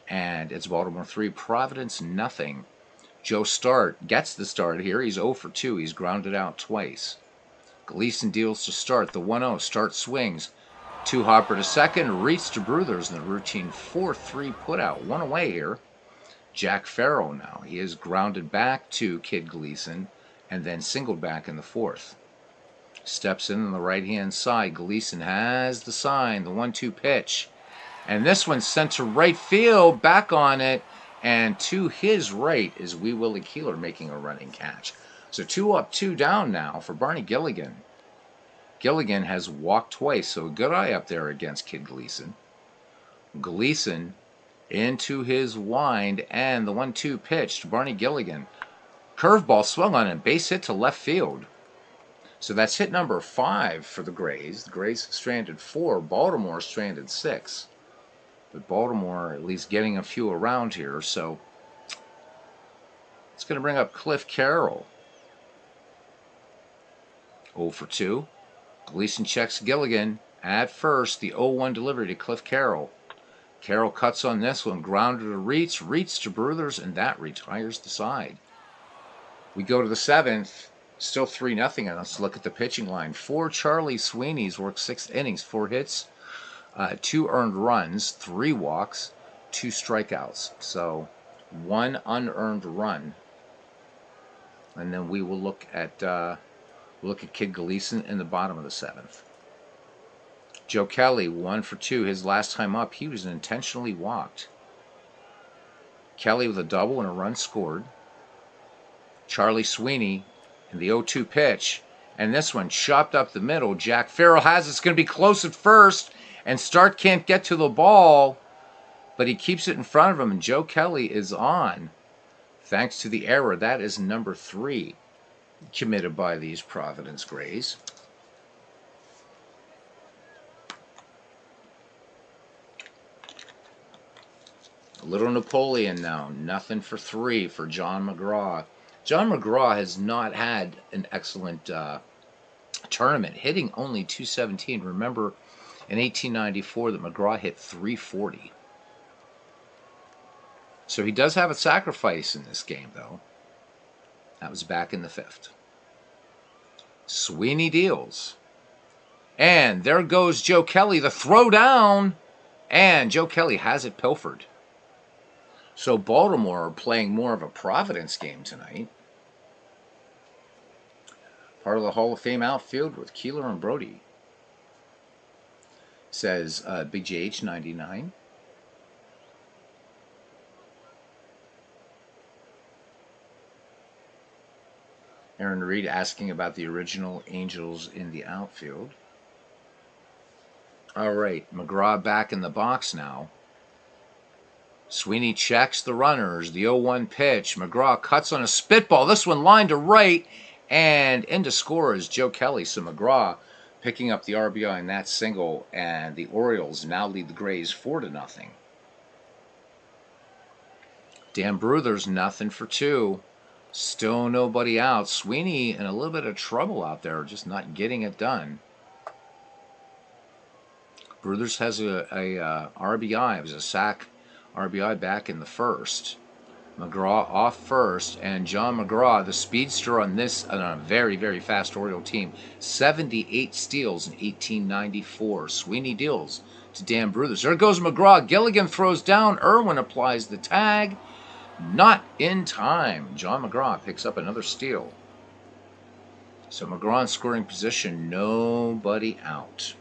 And it's Baltimore 3, Providence nothing. Joe Start gets the start here. He's 0 for 2. He's grounded out twice. Gleason deals to Start. The 1-0. Start swings. 2 hopper to second. Reitz to Bruthers in the routine 4-3 putout. 1 away here. Jack Farrell now. He is grounded back to Kid Gleason and then singled back in the 4th. Steps in on the right-hand side. Gleason has the sign. The 1-2 pitch. And this one's sent to right field. Back on it. And to his right is Wee Willie Keeler making a running catch. So 2 up, 2 down now for Barney Gilligan. Gilligan has walked twice, so a good eye up there against Kid Gleason. Gleason into his wind, and the 1-2 pitch to Barney Gilligan. Curveball swung on it, base hit to left field. So that's hit number 5 for the Grays. The Grays stranded 4, Baltimore stranded 6. But Baltimore at least getting a few around here, so it's going to bring up Cliff Carroll. 0 for 2. Gleason checks Gilligan at first. The 0-1 delivery to Cliff Carroll. Carroll cuts on this one. Grounder to Reitz. Reitz to Bruthers, and that retires the side. We go to the 7th. Still 3-0. And let's look at the pitching line. 4 Charlie Sweeney's worked 6 innings. 4 hits. 2 earned runs. 3 walks. 2 strikeouts. So 1 unearned run. And then we will look at Kid Gleason in the bottom of the 7th. Joe Kelly, 1 for 2. His last time up, he was intentionally walked. Kelly with a double and a run scored. Charlie Sweeney in the 0-2 pitch. And this one chopped up the middle. Jack Farrell has it. It's going to be close at first. And Start can't get to the ball. But he keeps it in front of him. And Joe Kelly is on. Thanks to the error. That is number 3 committed by these Providence Grays. A little Napoleon now. Nothing for 3 for John McGraw. John McGraw has not had an excellent tournament, hitting only .217. Remember in 1894 that McGraw hit .340. So he does have a sacrifice in this game, though. That was back in the 5th. Sweeney deals. And there goes Joe Kelly. The throw down. And Joe Kelly has it pilfered. So Baltimore are playing more of a Providence game tonight. Part of the Hall of Fame outfield with Keeler and Brody. Says Big JH 99. Aaron Reed asking about the original Angels in the outfield. All right, McGraw back in the box now. Sweeney checks the runners. The 0-1 pitch. McGraw cuts on a spitball. This one lined to right, and in to score is Joe Kelly. So McGraw picking up the RBI in that single, and the Orioles now lead the Grays 4-0. Dan Bruthers, 0-for-2. Still nobody out. Sweeney in a little bit of trouble out there, just not getting it done. Bruthers has a RBI. It was a sac RBI back in the first. McGraw off first, and John McGraw, the speedster on a very, very fast Oriole team, 78 steals in 1894. Sweeney deals to Dan Bruthers. There goes McGraw. Gilligan throws down. Irwin applies the tag. Not in time. John McGraw picks up another steal. So McGraw in scoring position, nobody out.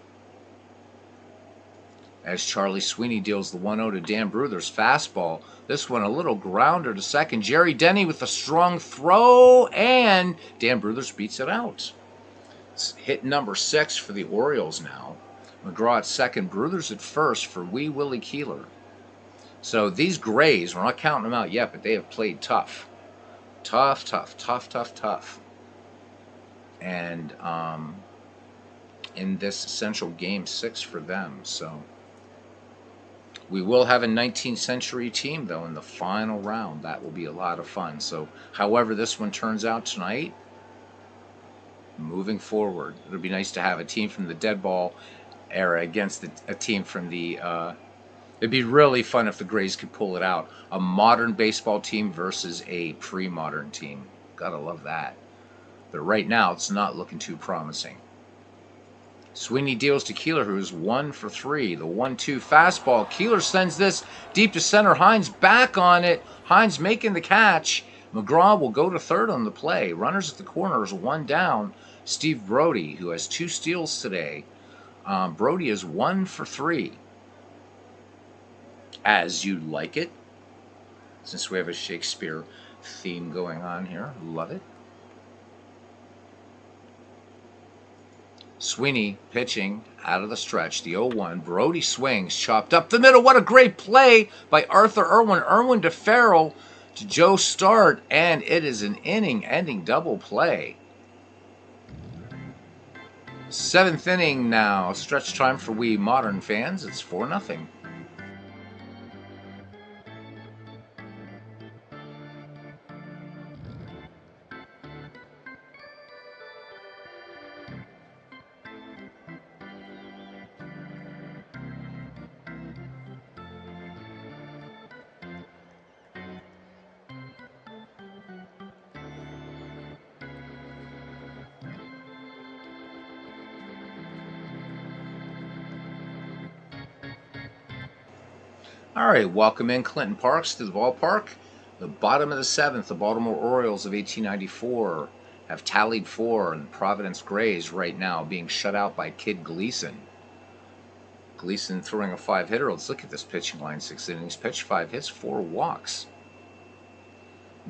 As Charlie Sweeney deals the 1-0 to Dan Bruthers. Fastball. This one a little grounder to second. Jerry Denny with a strong throw, and Dan Bruthers beats it out. It's hit number 6 for the Orioles now. McGraw at second, Bruthers at first for Wee Willie Keeler. So these Grays, we're not counting them out yet, but they have played tough. Tough. And in this essential game 6 for them, so... We will have a 19th century team, though, in the final round. That will be a lot of fun. So, however this one turns out tonight, moving forward, it'll be nice to have a team from the dead ball era against a team from the... it'd be really fun if the Grays could pull it out. A modern baseball team versus a pre-modern team. Gotta love that. But right now, it's not looking too promising. Sweeney deals to Keeler, who is 1-for-3. The 1-2 fastball. Keeler sends this deep to center. Hines back on it. Hines making the catch. McGraw will go to third on the play. Runners at the corners, 1 down. Steve Brody, who has 2 steals today. Brody is 1-for-3. As You Like It. Since we have a Shakespeare theme going on here. Love it. Sweeney pitching out of the stretch. The 0-1. Brody swings. Chopped up the middle. What a great play by Arthur Irwin. Irwin to Farrell to Joe Start. And it is an inning-ending double play. 7th inning now. Stretch time for we modern fans. It's 4-0. All right, welcome in Clinton Parks to the ballpark. The bottom of the 7th, the Baltimore Orioles of 1894 have tallied 4, and Providence Grays right now being shut out by Kid Gleason. Gleason throwing a 5-hitter. Let's look at this pitching line. 6 innings pitched, 5 hits, 4 walks.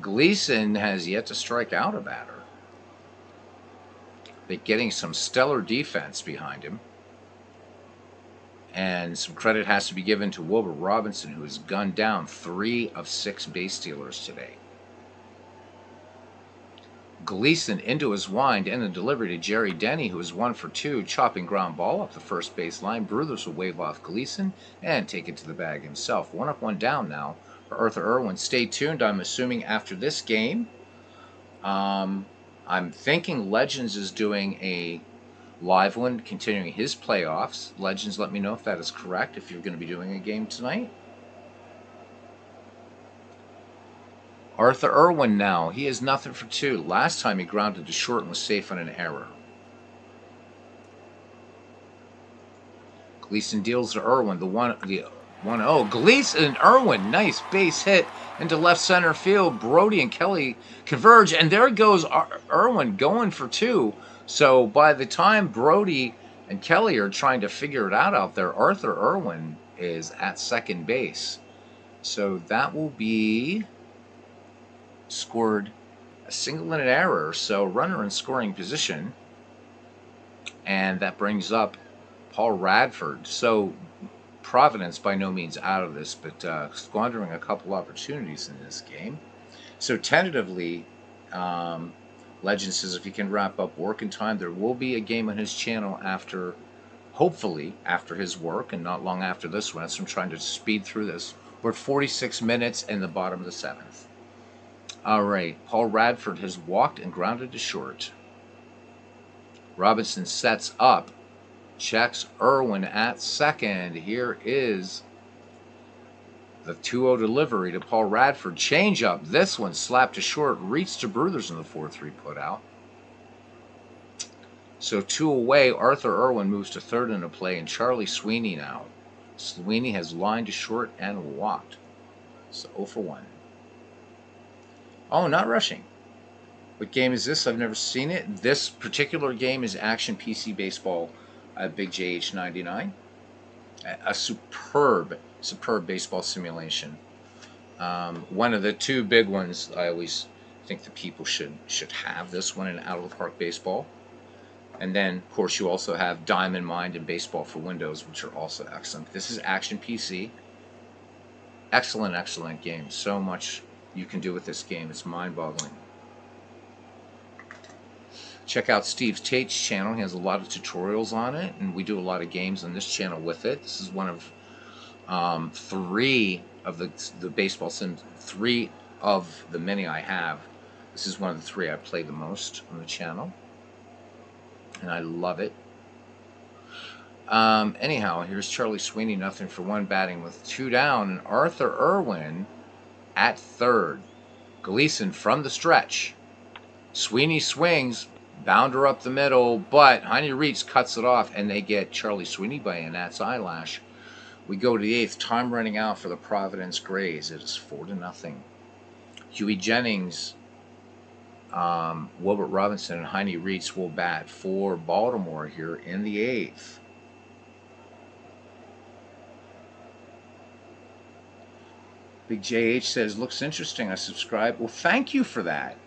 Gleason has yet to strike out a batter. But getting some stellar defense behind him. And some credit has to be given to Wilbur Robinson, who has gunned down 3 of 6 base stealers today. Gleason into his wind and a delivery to Jerry Denny, who is 1-for-2, chopping ground ball up the first base line. Bruthers will wave off Gleason and take it to the bag himself. 1 up, 1 down now for Arthur Irwin. Stay tuned. I'm assuming after this game, I'm thinking Legends is doing a live one, continuing his playoffs. Legends, let me know if that is correct, if you're going to be doing a game tonight. Arthur Irwin now. He is 0-for-2. Last time he grounded to short and was safe on an error. Gleason deals to Irwin. The 1-0. Gleason and Irwin. Nice base hit into left center field. Brody and Kelly converge, and there goes Irwin going for 2. So by the time Brody and Kelly are trying to figure it out there, Arthur Irwin is at second base. So that will be scored a single and an error, so runner in scoring position. And that brings up Paul Radford. So Providence by no means out of this, but squandering a couple opportunities in this game. So tentatively, Legend says if he can wrap up work in time, there will be a game on his channel after, hopefully, after his work and not long after this one. So I'm trying to speed through this. We're at 46 minutes in the bottom of the 7th. All right, Paul Radford has walked and grounded to short. Robinson sets up, checks Irwin at second. Here is the 2-0 delivery to Paul Radford. Change up. This one slapped to short. Reached to Bruthers in the 4-3 put out. So 2 away. Arthur Irwin moves to third in a play, and Charlie Sweeney now. Sweeney has lined to short and walked. So 0 for 1. Oh, not rushing. What game is this? I've never seen it. This particular game is Action PC Baseball Big JH99. A superb baseball simulation. One of the two big ones. I always think the people should have this one in Out of the Park Baseball. And then, of course, you also have Diamond Mind and Baseball for Windows, which are also excellent. This is Action PC. Excellent, excellent game. So much you can do with this game. It's mind-boggling. Check out Steve Tate's channel. He has a lot of tutorials on it, and we do a lot of games on this channel with it. This is one of 3 of the baseball sims, 3 of the many I have. This is one of the 3 I play the most on the channel, and I love it. Anyhow, here's Charlie Sweeney, nothing for 1, batting with 2 down, and Arthur Irwin at third. Gleason from the stretch. Sweeney swings. Bounder up the middle, but Heine Reitz cuts it off, and they get Charlie Sweeney by a gnat's eyelash. We go to the 8th. Time running out for the Providence Grays. It is 4-0. Huey Jennings, Wilbert Robinson, and Heine Reitz will bat for Baltimore here in the 8th. Big JH says, looks interesting. I subscribe. Well, thank you for that.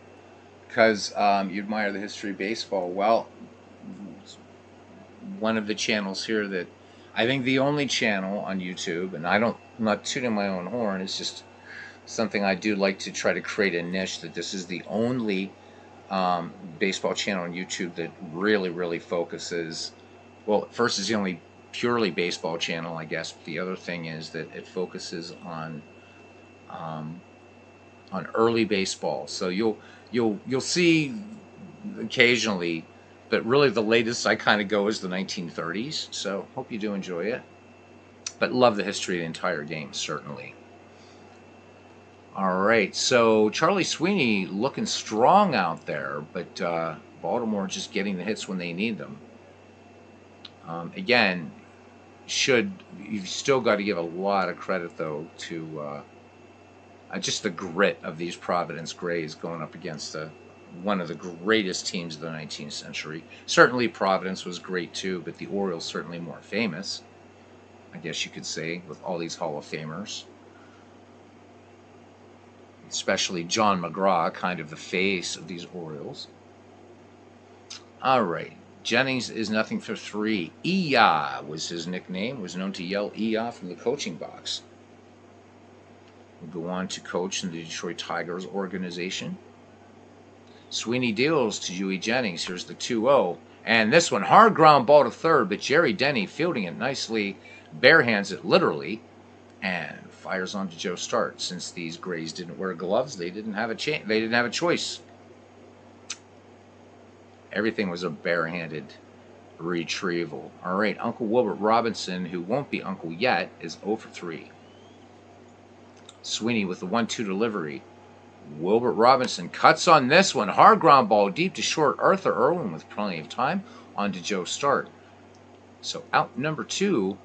Because you admire the history of baseball. Well, one of the channels here that I think the only channel on YouTube, and I'm not tooting my own horn, it's just something I do like to try to create a niche, that this is the only baseball channel on YouTube that really focuses. Well, first is the only purely baseball channel, I guess. The other thing is that it focuses on early baseball. So you'll see occasionally, but really the latest I kind of go is the 1930s. So hope you do enjoy it. But love the history of the entire game, certainly. All right, so Charlie Sweeney looking strong out there, but Baltimore just getting the hits when they need them. Again, you've still got to give a lot of credit, though, to just the grit of these Providence Grays going up against one of the greatest teams of the 19th century. Certainly Providence was great too, but the Orioles certainly more famous, I guess you could say, with all these Hall of Famers. Especially John McGraw, kind of the face of these Orioles. All right. Jennings is nothing for 3. Iya was his nickname, was known to yell Iya from the coaching box. Will go on to coach in the Detroit Tigers organization. Sweeney deals to Huey Jennings. Here's the 2-0. And this one, hard ground ball to third, but Jerry Denny fielding it nicely, barehands it literally, and fires on to Joe Start. Since these Grays didn't wear gloves, they didn't have a choice. Everything was a barehanded retrieval. All right, Uncle Wilbert Robinson, who won't be uncle yet, is 0 for 3. Sweeney with the 1-2 delivery. Wilbert Robinson cuts on this one. Hard ground ball deep to short. Arthur Irwin with plenty of time. On to Joe Start. So out number 2.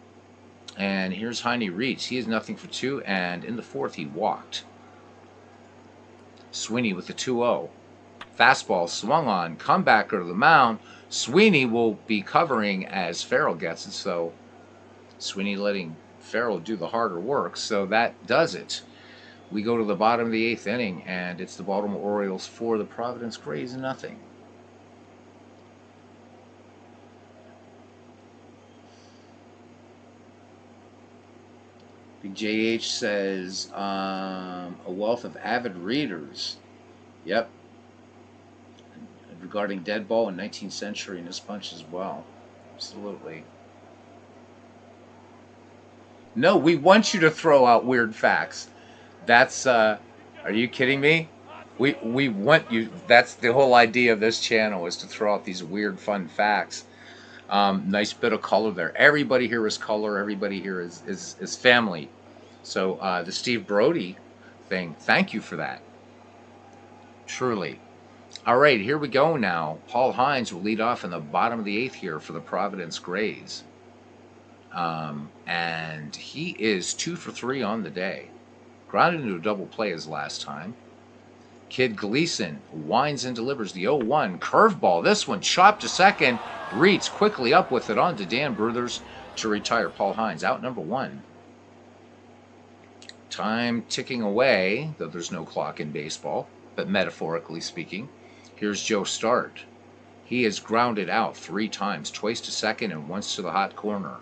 And here's Heine Reitz. He is nothing for 2. And in the 4th, he walked. Sweeney with the 2-0. Fastball swung on. Comebacker to the mound. Sweeney will be covering as Farrell gets it. So Sweeney letting Farrell do the harder work. So that does it. We go to the bottom of the 8th inning, and it's the Baltimore Orioles 4, the Providence Grays nothing. Big JH says, a wealth of avid readers. Yep. Regarding dead ball and 19th century and this bunch as well. Absolutely. No, we want you to throw out weird facts. That's, are you kidding me? We want you, that's the whole idea of this channel, is to throw out these weird, fun facts. Nice bit of color there. Everybody here is color. Everybody here is family. So the Steve Brody thing, thank you for that. Truly. All right, here we go now. Paul Hines will lead off in the bottom of the 8th here for the Providence Grays. And he is 2 for 3 on the day. Grounded into a double play his last time. Kid Gleason winds and delivers the 0-1 curveball. This one chopped to second. Reeds quickly up with it on to Dan Bruthers to retire Paul Hines. Out number 1. Time ticking away, though there's no clock in baseball, but metaphorically speaking. Here's Joe Start. He is grounded out 3 times, twice to second and once to the hot corner.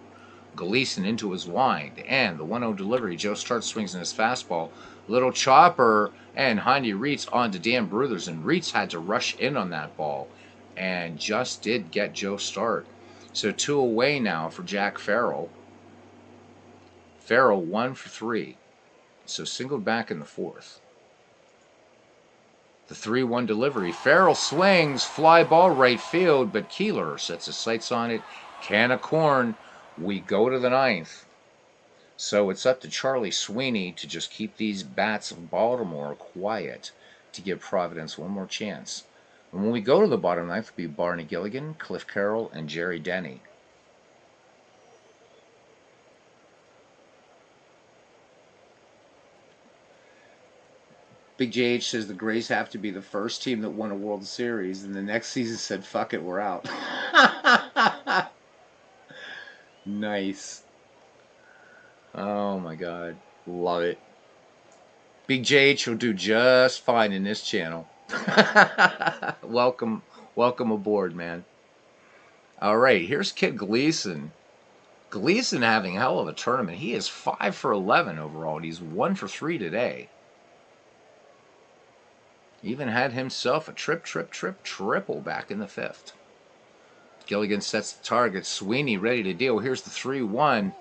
Gleason into his wind, and the 1-0 delivery. Joe Start swings in his fastball. Little chopper, and Heine Reitz on to Dan Bruthers, and Reitz had to rush in on that ball and just did get Joe Start. So 2 away now for Jack Farrell. Farrell 1 for 3. So singled back in the 4th. The 3-1 delivery. Farrell swings, fly ball right field, but Keeler sets his sights on it. Can of corn. We go to the 9th. So it's up to Charlie Sweeney to just keep these bats of Baltimore quiet to give Providence one more chance. And when we go to the bottom 9th, it'll be Barney Gilligan, Cliff Carroll, and Jerry Denny. Big JH says the Grays have to be the first team that won a World Series, and the next season said, fuck it, we're out. Nice. Oh my God. Love it. Big JH will do just fine in this channel. Welcome aboard, man. All right, here's Kid Gleason. Gleason having a hell of a tournament. He is 5 for 11 overall, and he's 1 for 3 today. Even had himself a triple back in the 5th. Gilligan sets the target. Sweeney ready to deal. Here's the 3-1.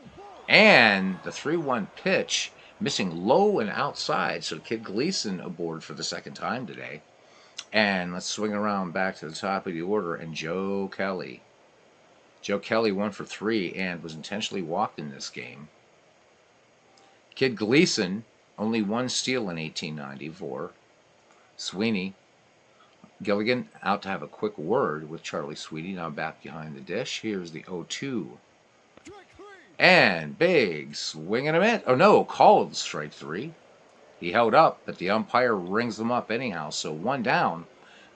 And the 3-1 pitch missing low and outside. So Kid Gleason aboard for the 2nd time today. And let's swing around back to the top of the order. And Joe Kelly. Joe Kelly 1 for 3 and was intentionally walked in this game. Kid Gleason, only 1 steal in 1894. Sweeney, Gilligan out to have a quick word with Charlie Sweeney, now back behind the dish. Here's the 0-2. And big swing and a miss. Oh no, called strike 3. He held up, but the umpire rings them up anyhow. So 1 down.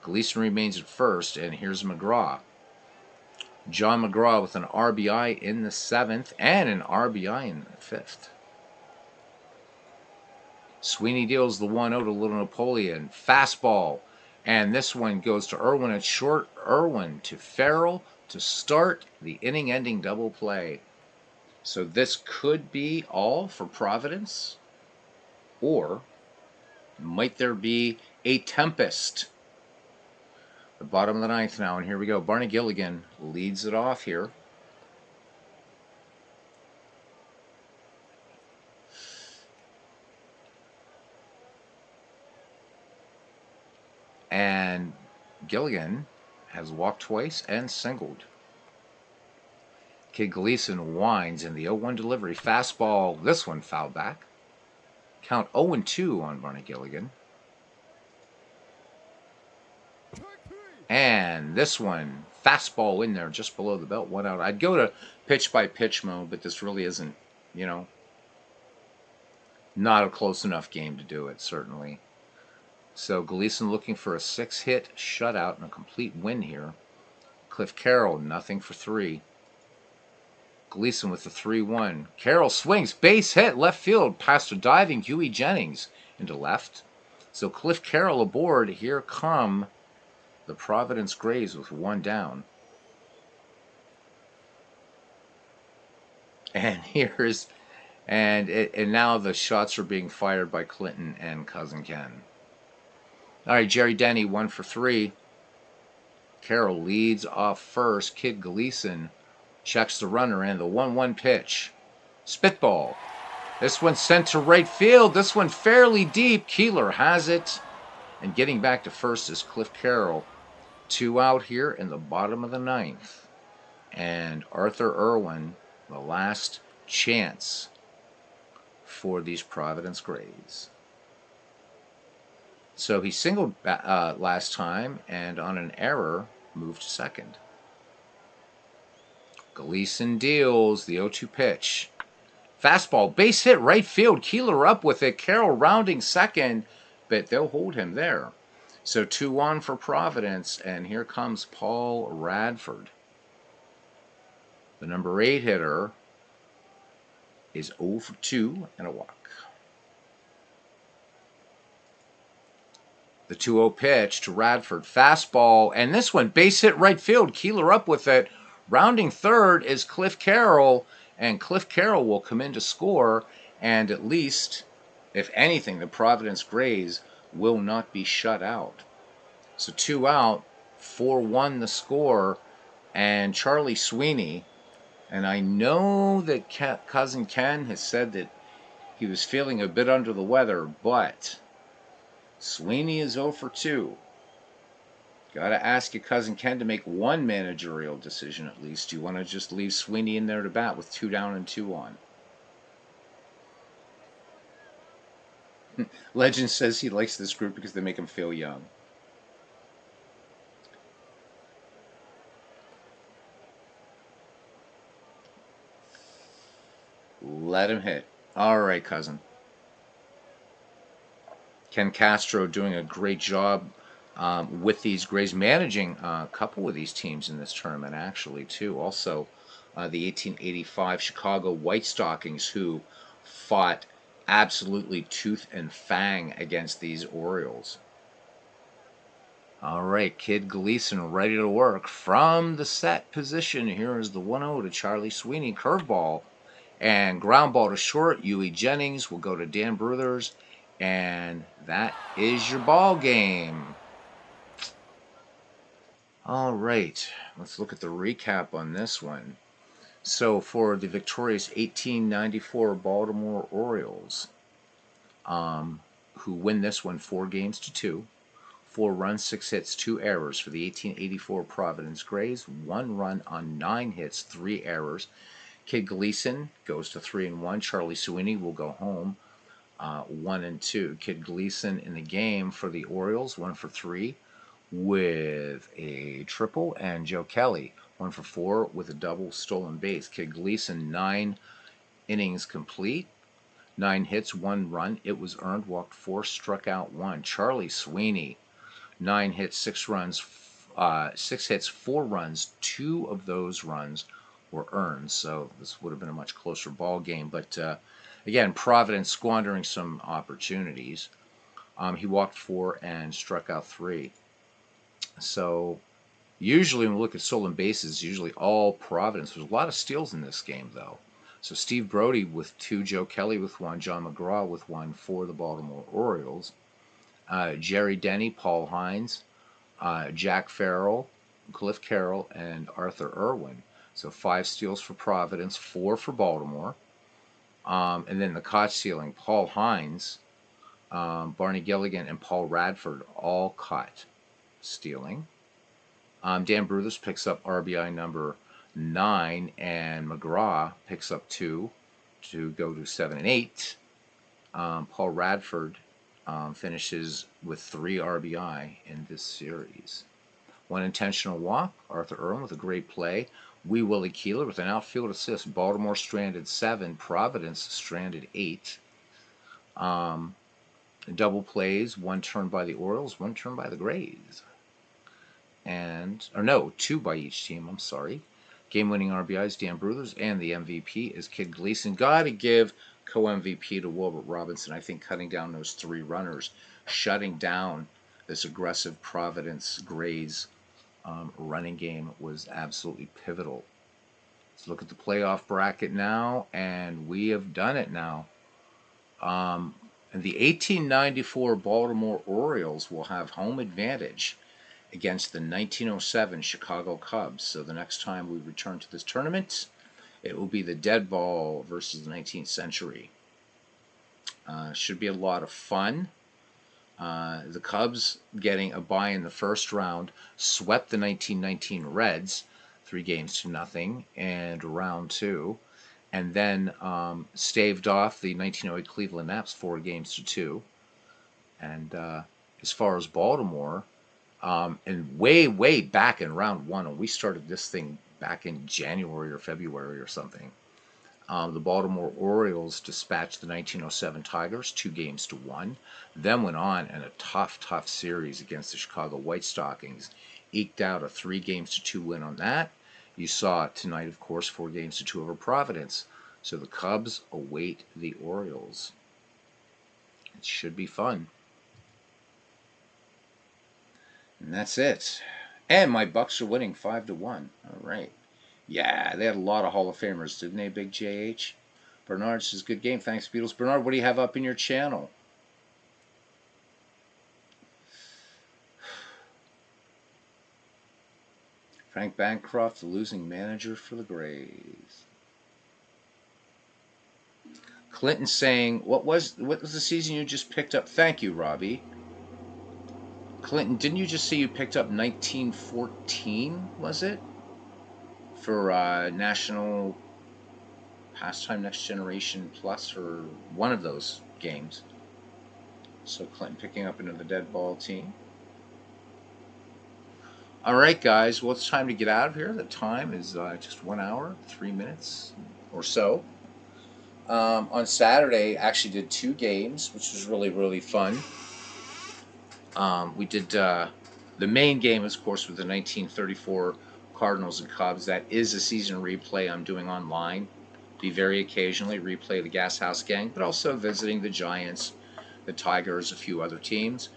Gleason remains at first, and here's McGraw. John McGraw with an RBI in the 7th and an RBI in the 5th. Sweeney deals the 1-0 to Little Napoleon. Fastball. And this one goes to Irwin at short. Irwin to Farrell to start the inning-ending double play. So this could be all for Providence. Or might there be a tempest? The bottom of the 9th now, and here we go. Barney Gilligan leads it off here. And Gilligan has walked twice and singled. Kid Gleason winds in the 0-1 delivery. Fastball, this one foul back. Count 0-2 on Barney Gilligan. And this one, fastball in there just below the belt, 1 out. I'd go to pitch-by-pitch mode, but this really isn't, you know, not a close enough game to do it, certainly. So Gleason looking for a 6-hit shutout and a complete win here. Cliff Carroll, nothing for 3. Gleason with the 3-1. Carroll swings, base hit, left field, past a diving Huey Jennings. into left. So Cliff Carroll aboard. Here come the Providence Grays with one down. And and now the shots are being fired by Clinton and Cousin Ken. All right, Jerry Denny, 1 for 3. Carroll leads off first. Kid Gleason checks the runner and the 1-1 pitch. Spitball. This one's sent to right field. This one fairly deep. Keeler has it. And getting back to first is Cliff Carroll. 2 out here in the bottom of the 9th. And Arthur Irwin, the last chance for these Providence Grays. So he singled last time and on an error moved to second. Gleason deals the 0-2 pitch. Fastball, base hit, right field. Keeler up with it. Carroll rounding second, but they'll hold him there. So 2-1 for Providence, and here comes Paul Radford. The number 8 hitter is 0 for 2 and a walk. The 2-0 pitch to Radford. Fastball, and this one, base hit right field. Keeler up with it. Rounding third is Cliff Carroll, and Cliff Carroll will come in to score, and at least, if anything, the Providence Grays will not be shut out. So 2 out, 4-1 the score, and Charlie Sweeney, and I know that Cousin Ken has said that he was feeling a bit under the weather, but Sweeney is 0 for 2. Got to ask your Cousin Ken to make one managerial decision at least. Do you want to just leave Sweeney in there to bat with 2 down and 2 on? Legend says he likes this group because they make him feel young. Let him hit. All right, cousin. Ken Castro doing a great job with these Grays, managing a couple of these teams in this tournament, actually, too. Also, the 1885 Chicago White Stockings, who fought absolutely tooth and fang against these Orioles. All right, Kid Gleason ready to work from the set position. Here is the 1-0 to Charlie Sweeney. Curveball and ground ball to short. Huey Jennings will go to Dan Bruthers. And that is your ball game. All right, let's look at the recap on this one. So for the victorious 1894 Baltimore Orioles, who win this one 4-2, 4 runs, 6 hits, 2 errors. For the 1884 Providence Grays, 1 run on 9 hits, 3 errors. Kid Gleason goes to 3-1. Charlie Sweeney will go home 1-2. Kid Gleason in the game for the Orioles, 1 for 3 with a triple, and Joe Kelly 1 for 4 with a double, stolen base. Kid Gleason 9 innings complete, 9 hits, 1 run. It was earned, walked 4, struck out 1. Charlie Sweeney 9 hits, 6 runs, 6 hits, 4 runs. 2 of those runs were earned, so this would have been a much closer ball game. But again, Providence squandering some opportunities. He walked 4 and struck out 3. So usually when we look at stolen bases, usually all Providence. There's a lot of steals in this game, though. So Steve Brody with 2, Joe Kelly with 1, John McGraw with 1 for the Baltimore Orioles. Jerry Denny, Paul Hines, Jack Farrell, Cliff Carroll, and Arthur Irwin. So 5 steals for Providence, 4 for Baltimore. And then the caught stealing, Paul Hines, Barney Gilligan, and Paul Radford all caught stealing. Dan Bruthers picks up RBI number 9, and McGraw picks up 2 to go to 7 and 8. Paul Radford finishes with 3 RBI in this series. 1 intentional walk, Arthur Irwin with a great play. Wee Willie Keeler with an outfield assist. Baltimore stranded 7, Providence stranded 8. Double plays, 1 turn by the Orioles, 1 turn by the Grays. And, or no, 2 by each team, I'm sorry. Game-winning RBIs, Dan Bruthers, and the MVP is Kid Gleason. Got to give co-MVP to Wilbert Robinson. I think cutting down those 3 runners, shutting down this aggressive Providence Grays running game was absolutely pivotal. Let's look at the playoff bracket now, and we have done it now. And the 1894 Baltimore Orioles will have home advantage against the 1907 Chicago Cubs. So the next time we return to this tournament, it will be the dead ball versus the 19th century. Should be a lot of fun. The Cubs getting a bye in the first round swept the 1919 Reds 3-0, and round 2, and then staved off the 1908 Cleveland Naps 4-2. And as far as Baltimore, and way back in round 1, and we started this thing back in January or February or something. The Baltimore Orioles dispatched the 1907 Tigers 2-1, then went on in a tough series against the Chicago White Stockings, eked out a 3-2 win on that. You saw it tonight, of course, 4-2 over Providence. So the Cubs await the Orioles. It should be fun. And that's it. And my Bucks are winning 5-1. All right. Yeah, they had a lot of Hall of Famers, didn't they, Big JH? Bernard says, good game. Thanks, Beatles. Bernard, what do you have up in your channel? Frank Bancroft, the losing manager for the Grays. Clinton saying, what was the season you just picked up? Thank you, Robbie. Clinton, didn't you just say you picked up 1914, was it? For National Pastime Next Generation Plus, or one of those games. So Clinton picking up another dead ball team. All right, guys. Well, it's time to get out of here. The time is just 1 hour, 3 minutes or so. On Saturday, I actually did 2 games, which was really fun. We did the main game, of course, with the 1934 Cardinals and Cubs. That is a season replay I'm doing online. Be very occasionally replay the Gas House Gang, but also visiting the Giants, the Tigers, a few other teams.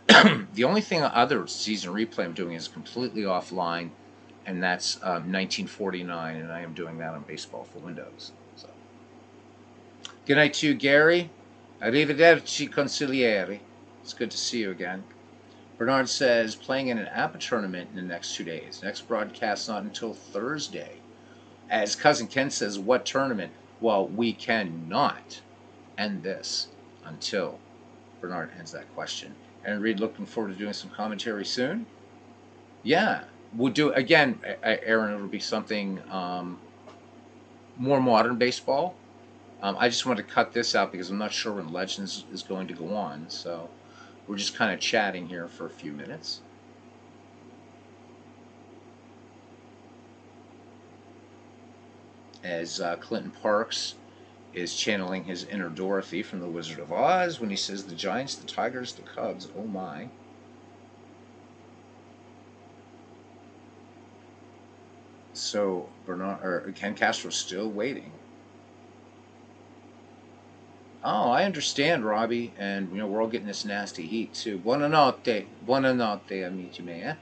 The only thing other season replay I'm doing is completely offline, and that's 1949, and I am doing that on Baseball for Windows. So, good night to you, Gary. Arrivederci, consigliere. It's good to see you again. Bernard says, playing in an APA tournament in the next 2 days. Next broadcast not until Thursday. As Cousin Ken says, what tournament? Well, we cannot end this until Bernard ends that question. And Reed, looking forward to doing some commentary soon. Yeah, we'll do it again, Aaron. It'll be something more modern baseball. I just want to cut this out because I'm not sure when Legends is going to go on. So we're just kind of chatting here for a few minutes. As Clinton Parks is channeling his inner Dorothy from The Wizard of Oz when he says the Giants, the Tigers, the Cubs, oh my. So Ken Castro's still waiting. Oh, I understand, Robbie, and we're all getting this nasty heat too. Buonanotte, amici miei.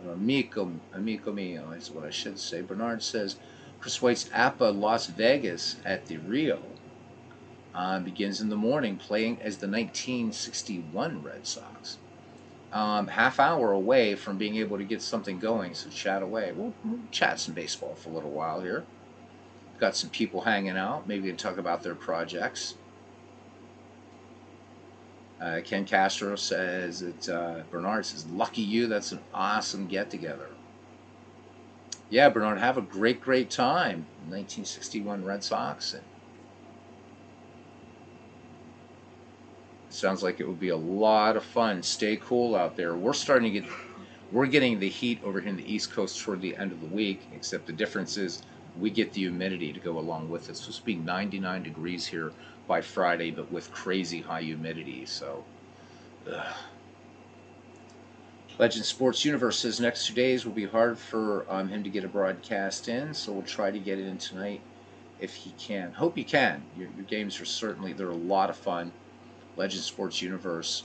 Amico mio is what I should say. Bernard says Chris White's APA Las Vegas at the Rio begins in the morning, playing as the 1961 Red Sox. Half hour away from being able to get something going, so chat away. We'll chat some baseball for a little while here. Got some people hanging out. Maybe we can talk about their projects. Ken Castro says that Bernard says, lucky you, that's an awesome get-together. Yeah, Bernard, have a great time. 1961 Red Sox. And sounds like it would be a lot of fun. Stay cool out there. We're getting the heat over here in the East Coast toward the end of the week, except the difference is we get the humidity to go along with it. It's supposed to be 99 degrees here by Friday, but with crazy high humidity. So, Legend Sports Universe says next 2 days will be hard for him to get a broadcast in, so we'll try to get it in tonight if he can. Hope you can. Your games are certainly, they're a lot of fun. Legend Sports Universe.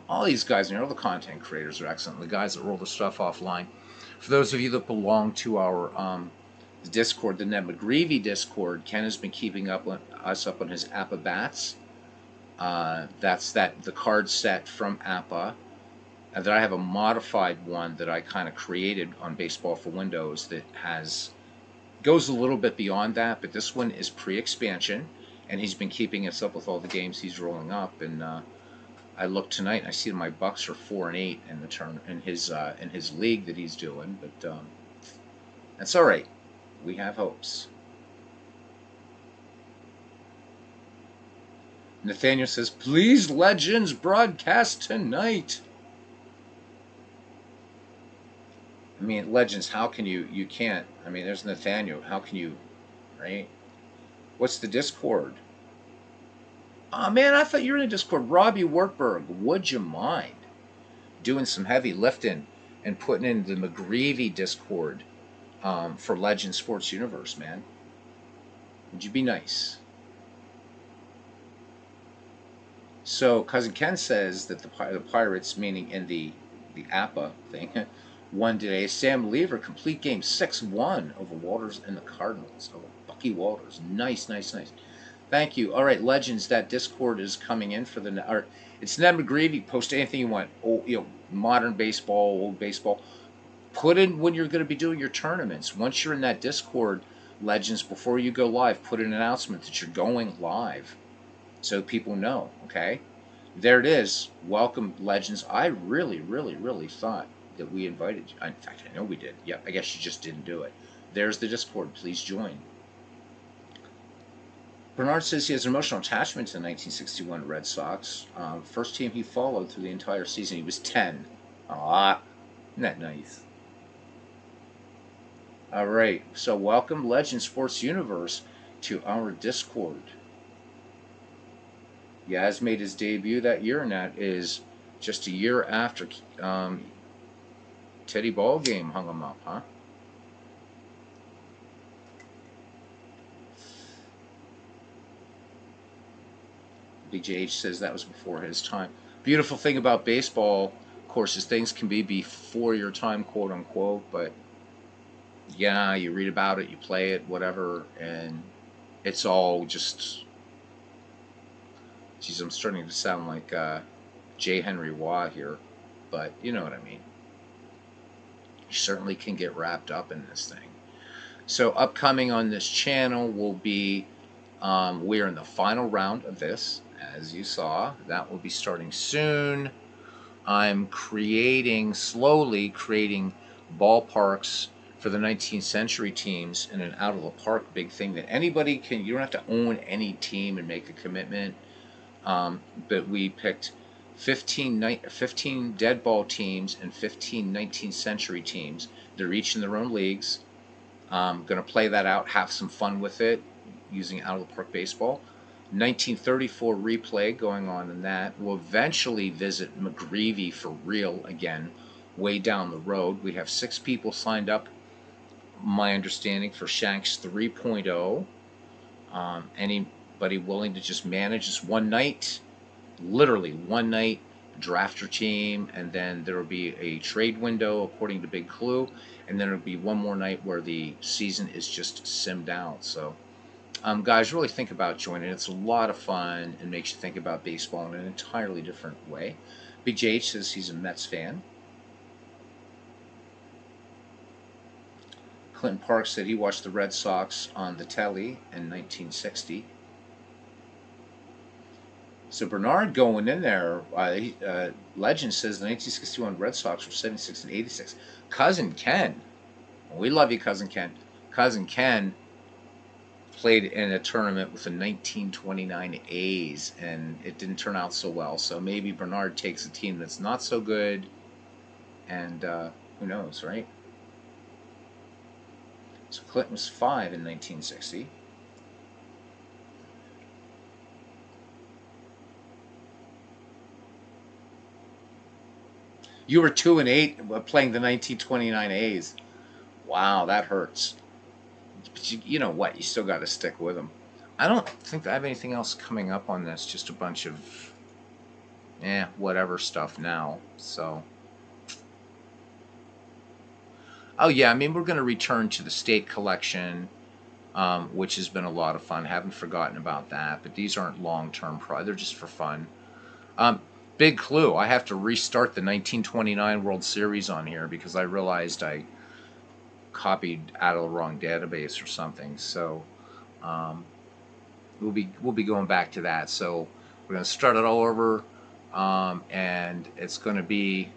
All these guys, all the content creators are excellent. The guys that roll the stuff offline. For those of you that belong to our Discord, the Ned McGreevy Discord, Ken has been keeping us up on his Appa Bats. That's the card set from Appa. And then I have a modified one that I kind of created on Baseball for Windows that goes a little bit beyond that, but this one is pre-expansion, and he's been keeping us up with all the games he's rolling up. And I look tonight, and I see my Bucks are 4-8 in the turn in his league that he's doing, but that's all right. We have hopes. Nathaniel says, "Please, Legends, broadcast tonight." I mean, Legends, how can you can't. I mean, there's Nathaniel. How can you, right? What's the Discord? Oh, man, I thought you were in the Discord. Robbie Wartburg, would you mind doing some heavy lifting and putting in the McGreevy Discord for Legend Sports Universe, man? Would you be nice? So, Cousin Ken says that the Pirates, meaning in the APA thing, won today. Sam Lever, complete game 6-1 over Walters and the Cardinals. Oh, Bucky Walters. Nice, nice, nice. Thank you. All right, Legends, that Discord is coming in for the... It's Ned McGreevy. Post anything you want. Modern baseball, old baseball. Put in when you're going to be doing your tournaments. Once you're in that Discord, Legends, before you go live, put an announcement that you're going live so people know, okay? There it is. Welcome, Legends. I really, really, really thought that we invited you. In fact, I know we did. Yeah, I guess you just didn't do it. There's the Discord. Please join. Bernard says he has an emotional attachment to the 1961 Red Sox. First team he followed through the entire season. He was 10. Ah, isn't that nice? All right. So welcome, Legend Sports Universe, to our Discord. Yaz made his debut that year, and that is just a year after Teddy Ballgame hung him up, huh? BJH says that was before his time. Beautiful thing about baseball, of course, is things can be before your time, quote unquote, but yeah, you read about it, you play it, whatever, and it's all just... Geez, I'm starting to sound like J. Henry Waugh here, but you know what I mean. You certainly can get wrapped up in this thing. So upcoming on this channel will be, we're in the final round of this, as you saw. That will be starting soon. I'm slowly creating ballparks for the 19th century teams in an out-of-the-park big thing that anybody can... You don't have to own any team and make a commitment. But we picked 15 dead ball teams and 15 19th century teams. They're each in their own leagues. Going to play that out, have some fun with it, using out-of-the-park baseball. 1934 replay going on in that. We'll eventually visit McGreevy for real again, way down the road. We have 6 people signed up, my understanding, for Shanks 3.0. Anybody willing to just manage this one night, literally one night, draft your team, and then there will be a trade window according to Big Clue, and then there'll be one more night where the season is just simmed out. So guys, really think about joining. It's a lot of fun and makes you think about baseball in an entirely different way. Big JH says he's a Mets fan. Clinton Park said he watched the Red Sox on the telly in 1960. So Bernard going in there, Legend says the 1961 Red Sox were 76 and 86. Cousin Ken, we love you, Cousin Ken. Cousin Ken played in a tournament with the 1929 A's, and it didn't turn out so well. So maybe Bernard takes a team that's not so good, and who knows, right? So Clinton was 5 in 1960. You were 2 and 8 playing the 1929 A's. Wow, that hurts. But you know what? You still got to stick with them. I don't think I have anything else coming up on this. Just a bunch of whatever stuff now. So, oh yeah, I mean we're going to return to the state collection, which has been a lot of fun. Haven't forgotten about that. But these aren't long-term they're just for fun. Um, Big clue. I have to restart the 1929 World Series on here because I realized I copied out of the wrong database or something. So um, we'll be going back to that. So we're going to start it all over, and it's going to be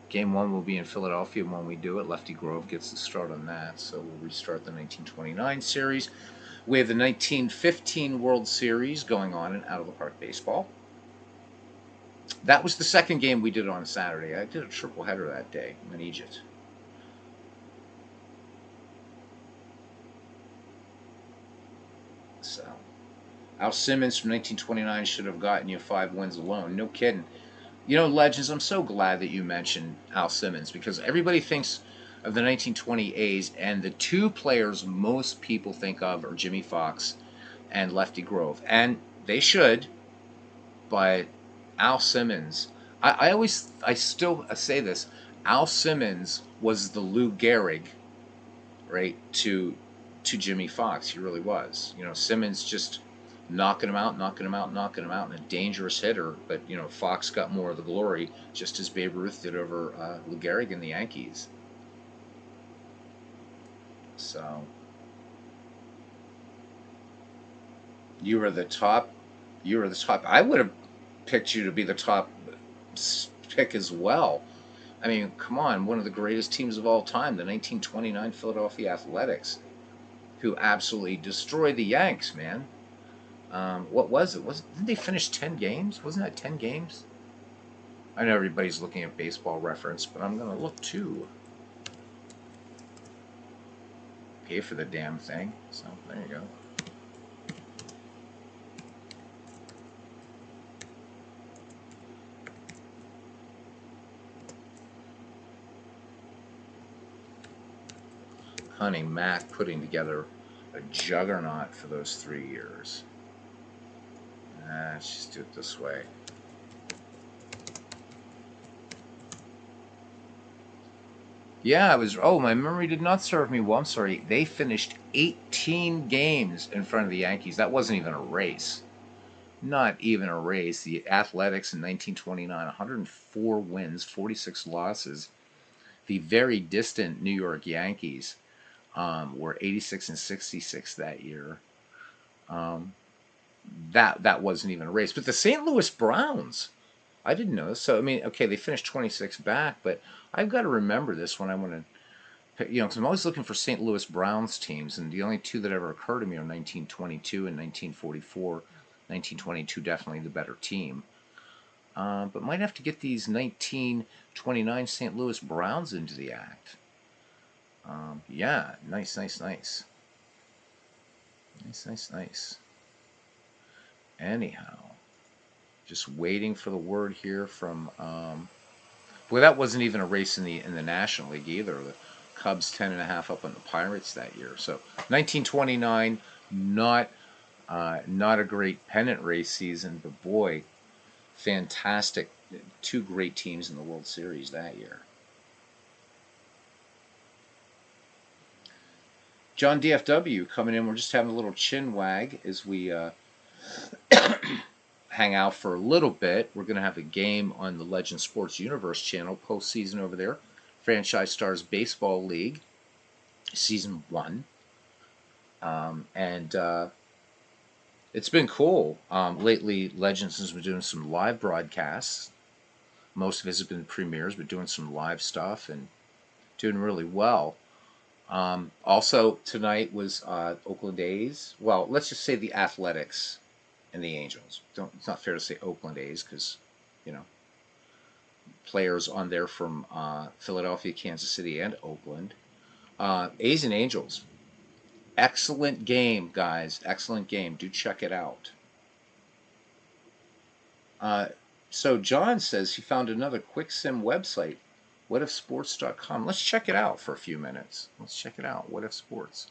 game one will be in Philadelphia when we do it. Lefty Grove gets the start on that. So we'll restart the 1929 series. We have the 1915 World Series going on in Out of the Park Baseball. That was the second game we did on Saturday. I did a triple header that day in Egypt. So, Al Simmons from 1929 should have gotten you 5 wins alone. No kidding. You know, Legends, I'm so glad that you mentioned Al Simmons because everybody thinks of the 1920 A's, and the two players most people think of are Jimmy Fox and Lefty Grove. And they should, but Al Simmons, I still say this. Al Simmons was the Lou Gehrig, right, to Jimmy Fox. He really was. You know, Simmons just knocking him out, knocking him out, knocking him out, and a dangerous hitter. But you know, Fox got more of the glory, just as Babe Ruth did over Lou Gehrig and the Yankees. So you were the top. You were the top. I would have picked you to be the top pick as well. I mean, come on, one of the greatest teams of all time, the 1929 Philadelphia Athletics, who absolutely destroyed the Yanks, man. What was it? Didn't they finish 10 games? Wasn't that 10 games? I know everybody's looking at Baseball Reference, but I'm gonna look too. Pay for the damn thing. So there you go. Honey Mac putting together a juggernaut for those 3 years. Let's just do it this way. Yeah, I was. Oh, my memory did not serve me well. I'm sorry. They finished 18 games in front of the Yankees. That wasn't even a race. Not even a race. The Athletics in 1929, 104 wins, 46 losses. The very distant New York Yankees were 86 and 66 that year. Um, that wasn't even a race. But the St. Louis Browns, I didn't know. So I mean, okay, they finished 26 back, but I've got to remember this when I want to, because I'm always looking for St. Louis Browns teams, and the only two that ever occur to me are 1922 and 1944. 1922 definitely the better team, but might have to get these 1929 St. Louis Browns into the act. Yeah, nice, nice, nice, nice, nice, nice. Anyhow, just waiting for the word here from. Well, that wasn't even a race in the National League either. The Cubs 10.5 up on the Pirates that year. So 1929, not a great pennant race season, but boy, fantastic. Two great teams in the World Series that year. John DFW coming in. We're just having a little chin wag as we hang out for a little bit. We're going to have a game on the Legend Sports Universe channel, postseason over there. Franchise Stars Baseball League, Season 1. And it's been cool. Lately, Legends has been doing some live broadcasts. Most of it has been premieres, but doing some live stuff and doing really well. Also, tonight was Oakland A's. Well, let's just say the Athletics and the Angels. It's not fair to say Oakland A's because, you know, players on there from Philadelphia, Kansas City, and Oakland. A's and Angels. Excellent game, guys. Excellent game. Do check it out. So John says he found another quick sim website, whatifsports.com. Let's check it out for a few minutes. Let's check it out. What If Sports.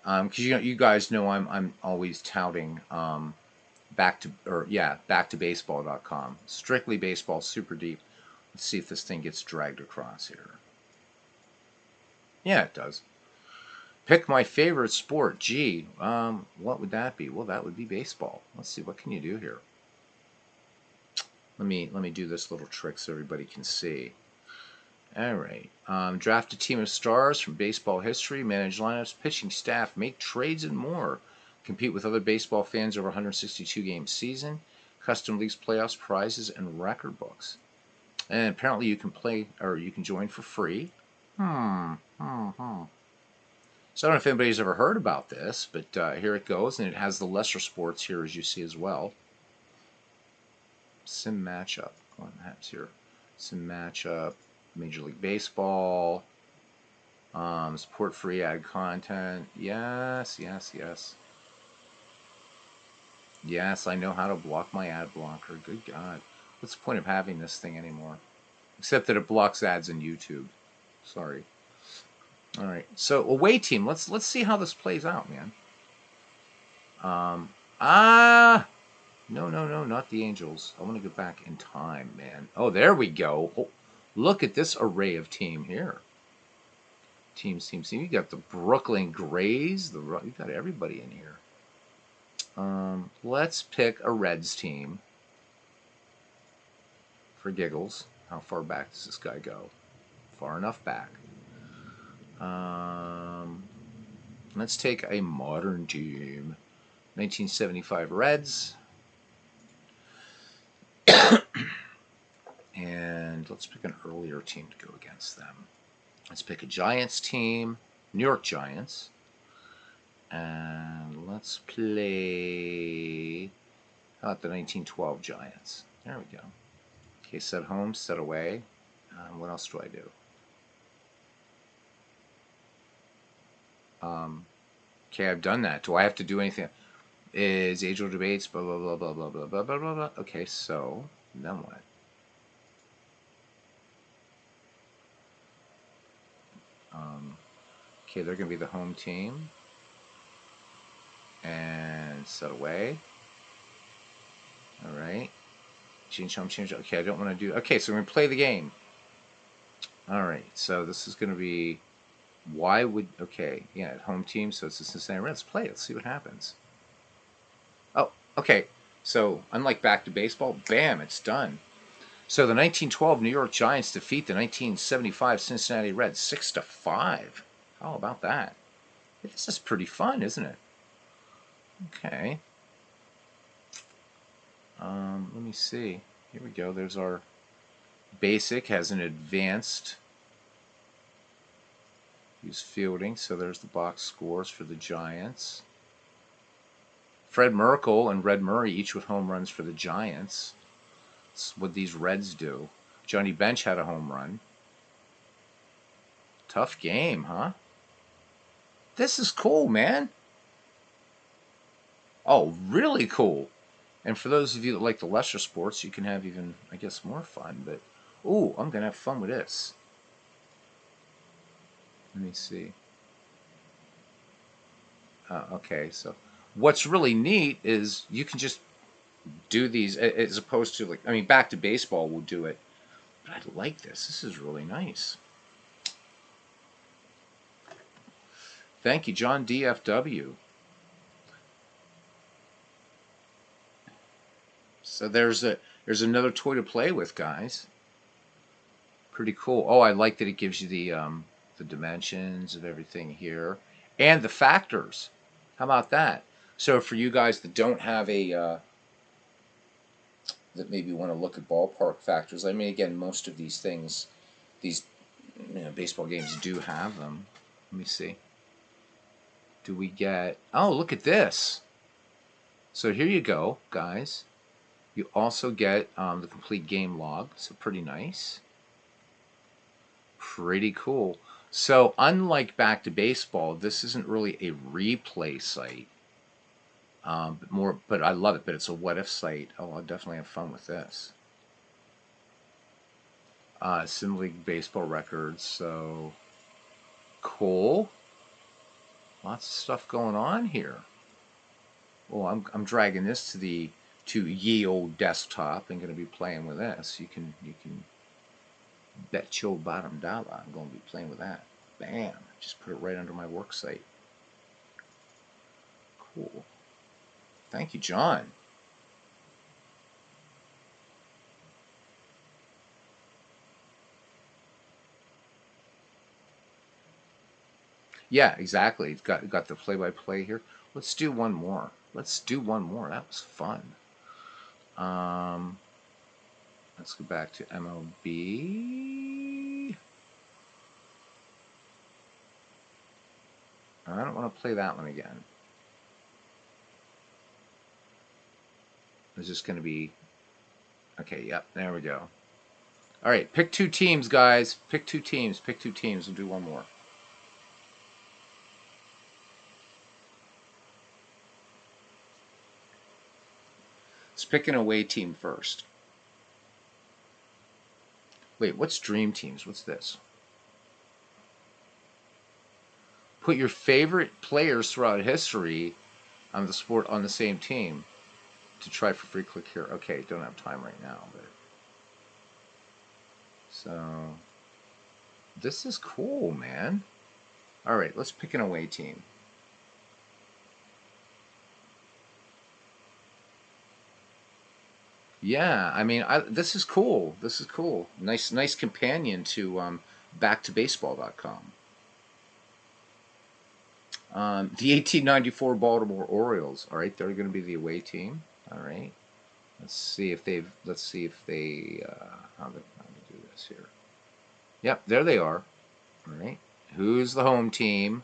Because you guys know I'm always touting back to baseball.com. Strictly baseball, super deep. Let's see if this thing gets dragged across here. Yeah, it does. Pick my favorite sport. Gee, what would that be? Well, that would be baseball. Let's see, what can you do here? Let me do this little trick so everybody can see. All right. Draft a team of stars from baseball history, manage lineups, pitching staff, make trades, and more. Compete with other baseball fans over 162 game season. Custom leagues, playoffs, prizes, and record books. And apparently you can play or you can join for free. So I don't know if anybody's ever heard about this, but here it goes, and it has the lesser sports here as you see as well. Sim matchup. What happens here? Sim matchup. Major League Baseball. Support free ad content. Yes, yes, yes. Yes, I know how to block my ad blocker. Good God. What's the point of having this thing anymore? Except that it blocks ads in YouTube. Sorry. All right. So away team. Let's see how this plays out, man. Um, ah, no, no, no, not the Angels. I want to go back in time, man. Oh, there we go. Oh, look at this array of team here. Teams. You got the Brooklyn Grays. You got everybody in here. Let's pick a Reds team for giggles. How far back does this guy go? Far enough back. Let's take a modern team. 1975 Reds. And let's pick an earlier team to go against them. Let's pick a Giants team. New York Giants. And let's play... How about the 1912 Giants? There we go. Okay, set home, set away. What else do I do? Okay, I've done that. Do I have to do anything? Is age old debates, blah, blah, blah, blah, blah, blah, blah, blah, blah, blah. Okay, so, then what? Okay, they're going to be the home team. And set away. All right. Change home, change. Okay, I don't want to do... Okay, so we're going to play the game. All right, so this is going to be... Why would... Okay, yeah, home team, so it's the Cincinnati Reds. Play it. Let's see what happens. Oh, okay. So, unlike back to baseball, bam, it's done. So the 1912 New York Giants defeat the 1975 Cincinnati Reds 6-5. How about that? This is pretty fun, isn't it? Okay. Let me see. Here we go. There's our basic. Has an advanced. Use fielding. So there's the box scores for the Giants. Fred Merkle and Red Murray each with home runs for the Giants. That's what these Reds do. Johnny Bench had a home run. Tough game, huh? This is cool, man. Oh, really cool. And for those of you that like the lesser sports, you can have even, I guess, more fun. But, ooh, I'm going to have fun with this. Let me see. Okay, so what's really neat is you can just do these as opposed to, like, I mean, back to baseball will do it. But I like this. This is really nice. Thank you, John DFW. So there's another toy to play with, guys. Pretty cool. Oh, I like that it gives you the dimensions of everything here and the factors. How about that? So for you guys that don't have a that maybe want to look at ballpark factors, I mean, again, most of these things, these baseball games do have them. Let me see. Do we get? Oh, look at this. So here you go, guys. You also get the complete game log, so pretty nice. Pretty cool. So unlike back to baseball, this isn't really a replay site. But I love it. But it's a what if site. Oh, I'll definitely have fun with this. Sim League baseball records. So cool. Lots of stuff going on here. Well, I'm dragging this to ye old desktop and going to be playing with this. You can bet your bottom dollar I'm going to be playing with that. Bam! Just put it right under my work site. Cool. Thank you, John. Yeah, exactly. It's got the play-by-play here. Let's do one more. Let's do one more. That was fun. Um, let's go back to MLB. I don't want to play that one again. It's just going to be... Okay, yep, there we go. All right, pick two teams, guys. Pick two teams. Pick two teams. We'll do one more. Let's pick an away team first. Wait, what's Dream Teams? What's this? Put your favorite players throughout history on the sport on the same team to try for free. Click here. Okay, don't have time right now, but so this is cool, man. All right, let's pick an away team. Yeah, I mean, this is cool. This is cool. Nice companion to backtobaseball.com. The 1894 Baltimore Orioles. All right, they're going to be the away team. All right. Let's see if they how to do this here. Yep, there they are. All right. Who's the home team?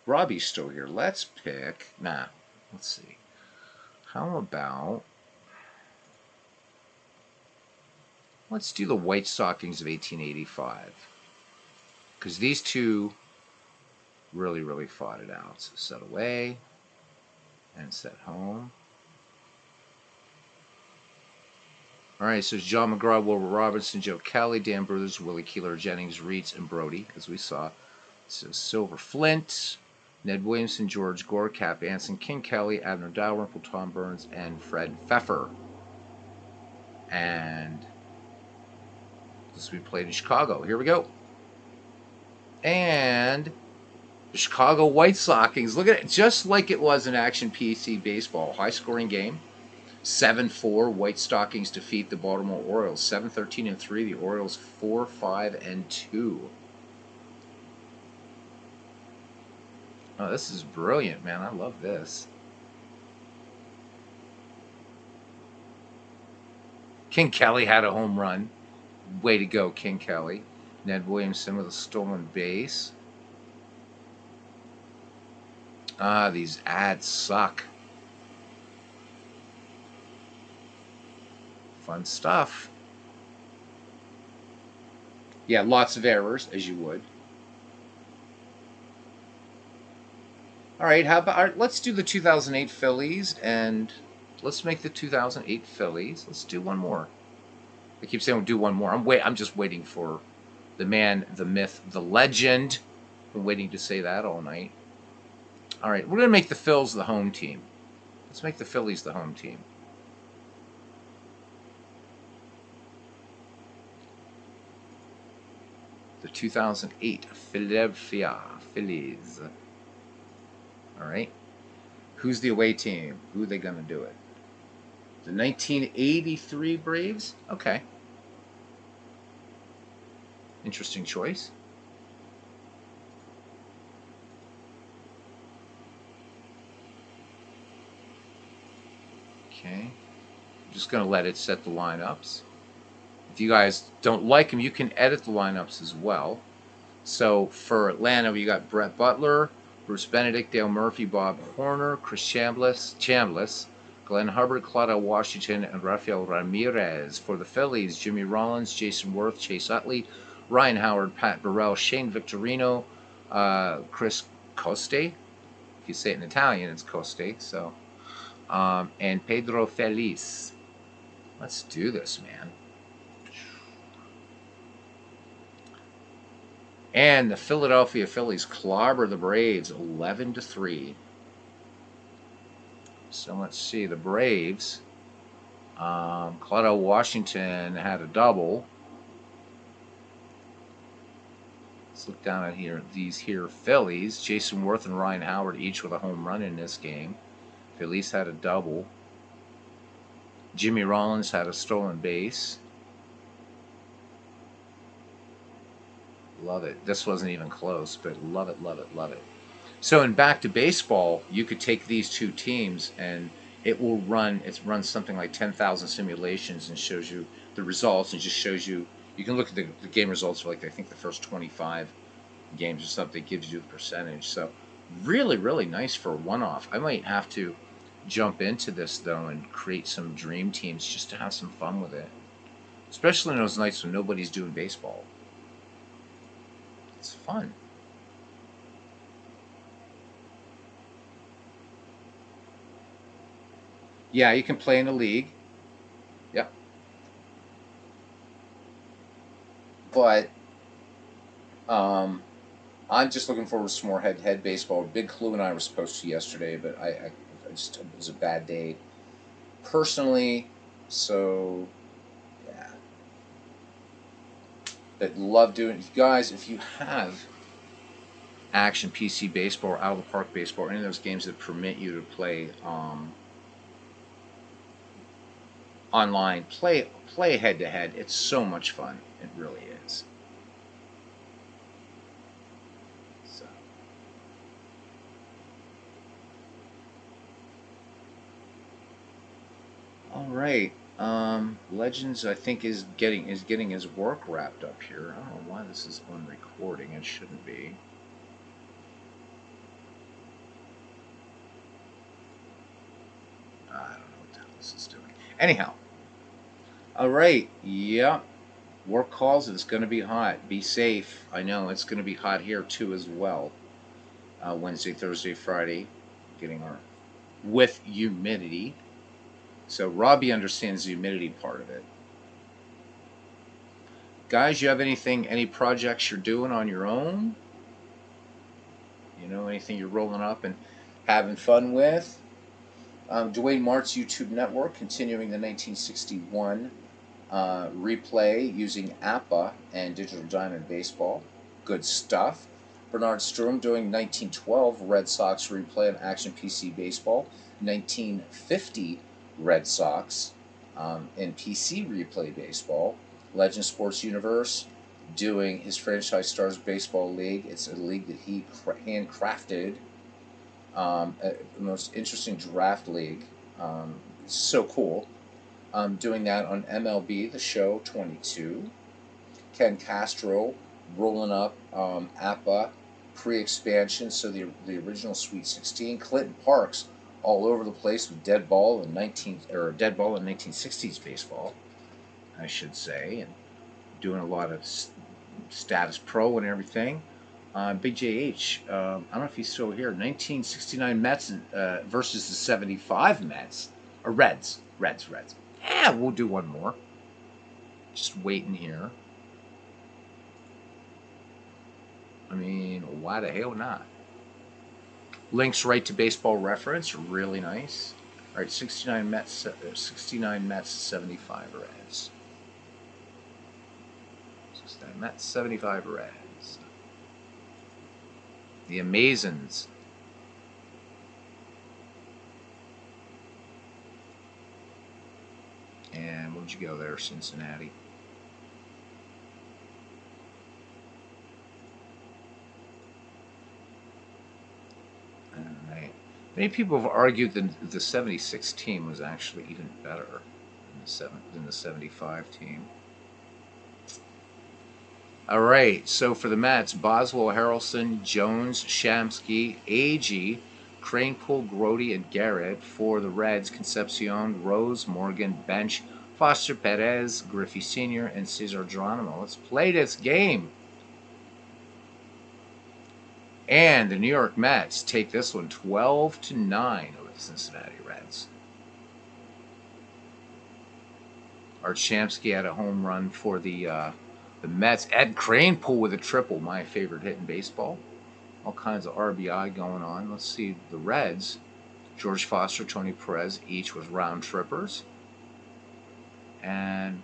Robbie's still here. Let's pick. Nah. Let's see. How about let's do the White Stockings of 1885 because these two really fought it out. So set away and set home. All right, so it's John McGraw, Wilbur Robinson, Joe Kelly, Dan Brothers, Willie Keeler, Jennings, Reeds, and Brody, as we saw. So Silver Flint, Ned Williamson, George Gore, Cap Anson, King Kelly, Abner Dalrymple, Tom Burns, and Fred Pfeffer. And this will be played in Chicago. Here we go. And the Chicago White Stockings. Look at it. Just like it was in Action PC Baseball. High-scoring game. 7-4. White Stockings defeat the Baltimore Orioles. 7-13-3. The Orioles 4-5-2. Oh, this is brilliant, man. I love this. King Kelly had a home run. Way to go, King Kelly. Ned Williamson with a stolen base. Ah, these ads suck. Fun stuff. Yeah, lots of errors, as you would. All right, how about let's do the 2008 Phillies, and let's make the 2008 Phillies. Let's do one more. I keep saying we'll do one more. I'm just waiting for the man, the myth, the legend. Been waiting to say that all night. All right, we're gonna make the Phils the home team. Let's make the Phillies the home team. The 2008 Philadelphia Phillies. All right. Who's the away team? Who are they going to do it? The 1983 Braves? Okay. Interesting choice. Okay. I'm just going to let it set the lineups. If you guys don't like them, you can edit the lineups as well. So for Atlanta, we got Brett Butler, Bruce Benedict, Dale Murphy, Bob Horner, Chris Chambliss, Glenn Hubbard, Claudio Washington, and Rafael Ramirez. For the Phillies, Jimmy Rollins, Jason Worth, Chase Utley, Ryan Howard, Pat Burrell, Shane Victorino, Chris Coste. If you say it in Italian, it's Coste. So and Pedro Feliz. Let's do this, man. And the Philadelphia Phillies clobber the Braves 11-3. So let's see. The Braves, Claudio Washington had a double. Let's look down at here. These here Phillies, Jason Worth and Ryan Howard each with a home run in this game. Phillies had a double. Jimmy Rollins had a stolen base. Love it. This wasn't even close, but love it, love it, love it. So in Back to Baseball, you could take these two teams and it runs something like 10,000 simulations and shows you the results and just shows you, you can look at the game results for like, I think the first 25 games or something, gives you the percentage. So really, really nice for a one-off. I might have to jump into this though and create some dream teams just to have some fun with it. Especially in those nights when nobody's doing baseball. It's fun. Yeah, you can play in a league. Yep. But I'm just looking forward to some more head-to-head baseball. Big Clue and I were supposed to yesterday, but I just it was a bad day personally. So yeah, but love doing it. You guys, if you have action PC baseball or out of the park baseball, or any of those games that permit you to play online, play head to head. It's so much fun. It really is. So, all right. Legends, I think, is getting his work wrapped up here. I don't know why this is on recording. It shouldn't be. I don't know what the hell this is doing. Anyhow, all right. Yeah. Work calls. It's going to be hot. Be safe. I know it's going to be hot here too as well. Wednesday, Thursday, Friday, getting our with humidity. So Robbie understands the humidity part of it. Guys, you have any projects you're doing on your own? You know, anything you're rolling up and having fun with? Dwayne Mart's YouTube network continuing the 1961 replay using APA and Digital Diamond Baseball. Good stuff. Bernard Strom doing 1912 Red Sox replay on Action PC Baseball. 1950 Red Sox in PC replay baseball. Legend Sports Universe doing his Franchise Stars Baseball League. It's a league that he handcrafted. The most interesting draft league. So cool. Doing that on MLB The Show 22. Ken Castro rolling up APA pre-expansion, so the original Sweet 16. Clinton Parks all over the place with dead ball in 1960s baseball, I should say, and doing a lot of status pro and everything. Big JH, I don't know if he's still here. 1969 Mets versus the 75 Mets, or Reds. Yeah, we'll do one more. Just waiting here. I mean, why the hell not? Links right to Baseball Reference, really nice. All right, 69 Mets, 75 Reds. 69 Mets, 75 Reds. The Amazons. And where'd you go there, Cincinnati? All right. Many people have argued that the 76 team was actually even better than the 75 team. All right, so for the Mets, Boswell, Harrelson, Jones, Shamsky, Agee, Kranepool, Grody, and Garrett. For the Reds, Concepcion, Rose, Morgan, Bench, Foster Perez, Griffey Sr., and Cesar Geronimo. Let's play this game. And the New York Mets take this one 12-9 over the Cincinnati Reds. Art Shamsky had a home run for the Mets. Ed Kranepool with a triple, my favorite hit in baseball. All kinds of RBI going on. Let's see the Reds. George Foster, Tony Perez, each with round trippers. And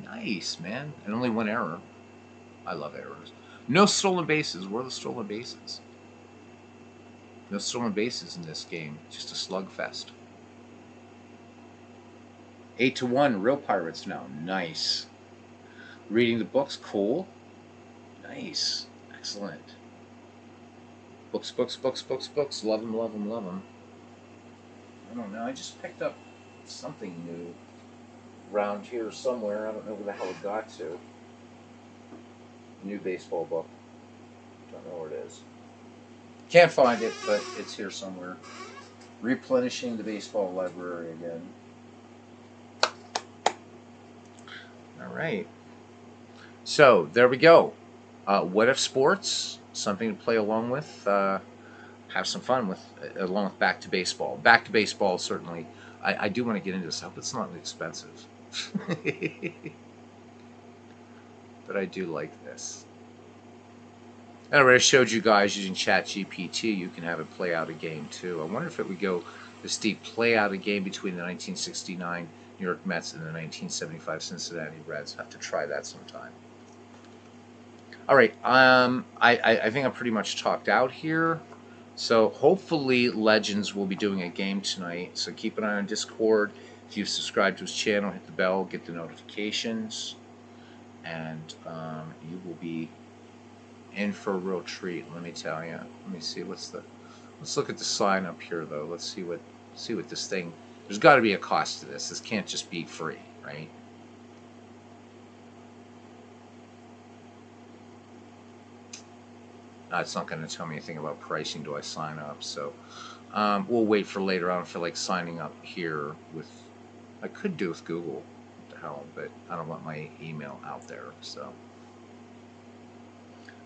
nice, man. And only one error. I love errors. No stolen bases. Where are the stolen bases? No stolen bases in this game. Just a slugfest. 8-1, real Pirates now. Nice. Reading the books, cool. Nice. Excellent. Books, books, books, books, books. Love them, love them, love them. I don't know. I just picked up something new around here somewhere. I don't know where the hell it got to. A new baseball book. Don't know where it is. Can't find it, but it's here somewhere. Replenishing the baseball library again. All right. So there we go. What if sports? Something to play along with. Have some fun with, along with Back to Baseball. Back to Baseball, certainly. I do want to get into this. I hope it's not expensive. But I do like this. And I already showed you guys using ChatGPT. You can have it play out a game too. I wonder if it would go this deep, play out a game between the 1969 New York Mets and the 1975 Cincinnati Reds. I'll have to try that sometime. All right. I think I'm pretty much talked out here. So hopefully Legends will be doing a game tonight. So keep an eye on Discord. If you've subscribed to his channel, hit the bell, get the notifications, and you will be in for a real treat. Let me tell you. Let me see let's look at the sign up here though. Let's see what this thing. There's got to be a cost to this. This can't just be free, right? It's not going to tell me anything about pricing. Do I sign up? So we'll wait for later. I don't feel like signing up here with. I could do with Google. What the hell? But I don't want my email out there. So.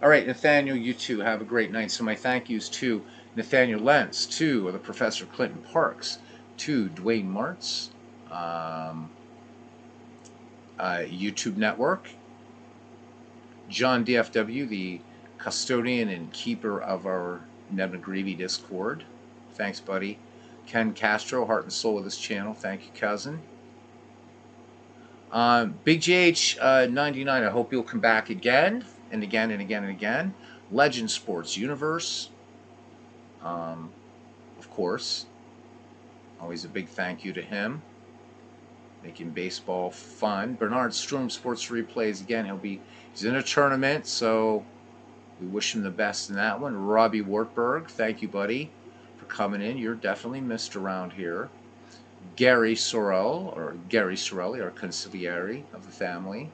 All right, Nathaniel, you too have a great night. So my thank yous to Nathaniel Lentz, to the Professor Clinton Parks, to Dwayne Martz, YouTube Network, John DFW, the custodian and keeper of our Neb Greavy Discord. Thanks, buddy. Ken Castro, heart and soul of this channel. Thank you, cousin. Big JH 99, I hope you'll come back again and again and again and again. Legend Sports Universe, of course. Always a big thank you to him. Making baseball fun. Bernard Strom Sports Replays again. He's in a tournament, so we wish him the best in that one. Robbie Wartberg, thank you, buddy, for coming in. You're definitely missed around here. Gary Sorrell, our consigliere of the family,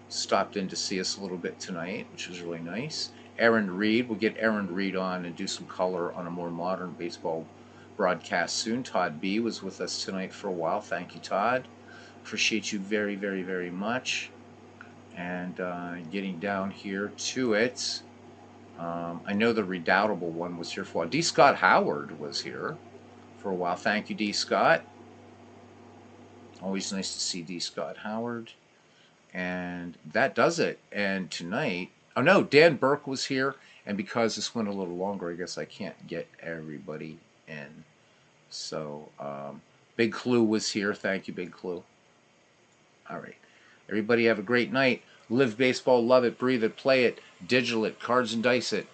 stopped in to see us a little bit tonight, which was really nice. Aaron Reed, we'll get Aaron Reed on and do some color on a more modern baseball broadcast soon. Todd B was with us tonight for a while. Thank you, Todd. Appreciate you very, very, very much. And getting down here to it, I know the Redoubtable one was here for a while. D. Scott Howard was here for a while. Thank you, D. Scott. Always nice to see D. Scott Howard. And that does it. And tonight, oh no, Dan Burke was here. And because this went a little longer, I guess I can't get everybody in. So, Big Clue was here. Thank you, Big Clue. All right. Everybody have a great night. Live baseball, love it, breathe it, play it, digital it, cards and dice it.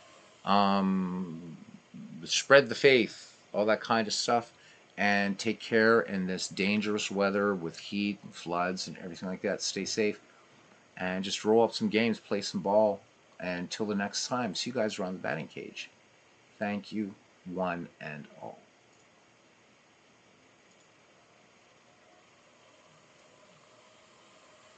Spread the faith, all that kind of stuff. And take care in this dangerous weather with heat and floods and everything like that. Stay safe. And just roll up some games, play some ball. And until the next time, see you guys around the batting cage. Thank you, one and all.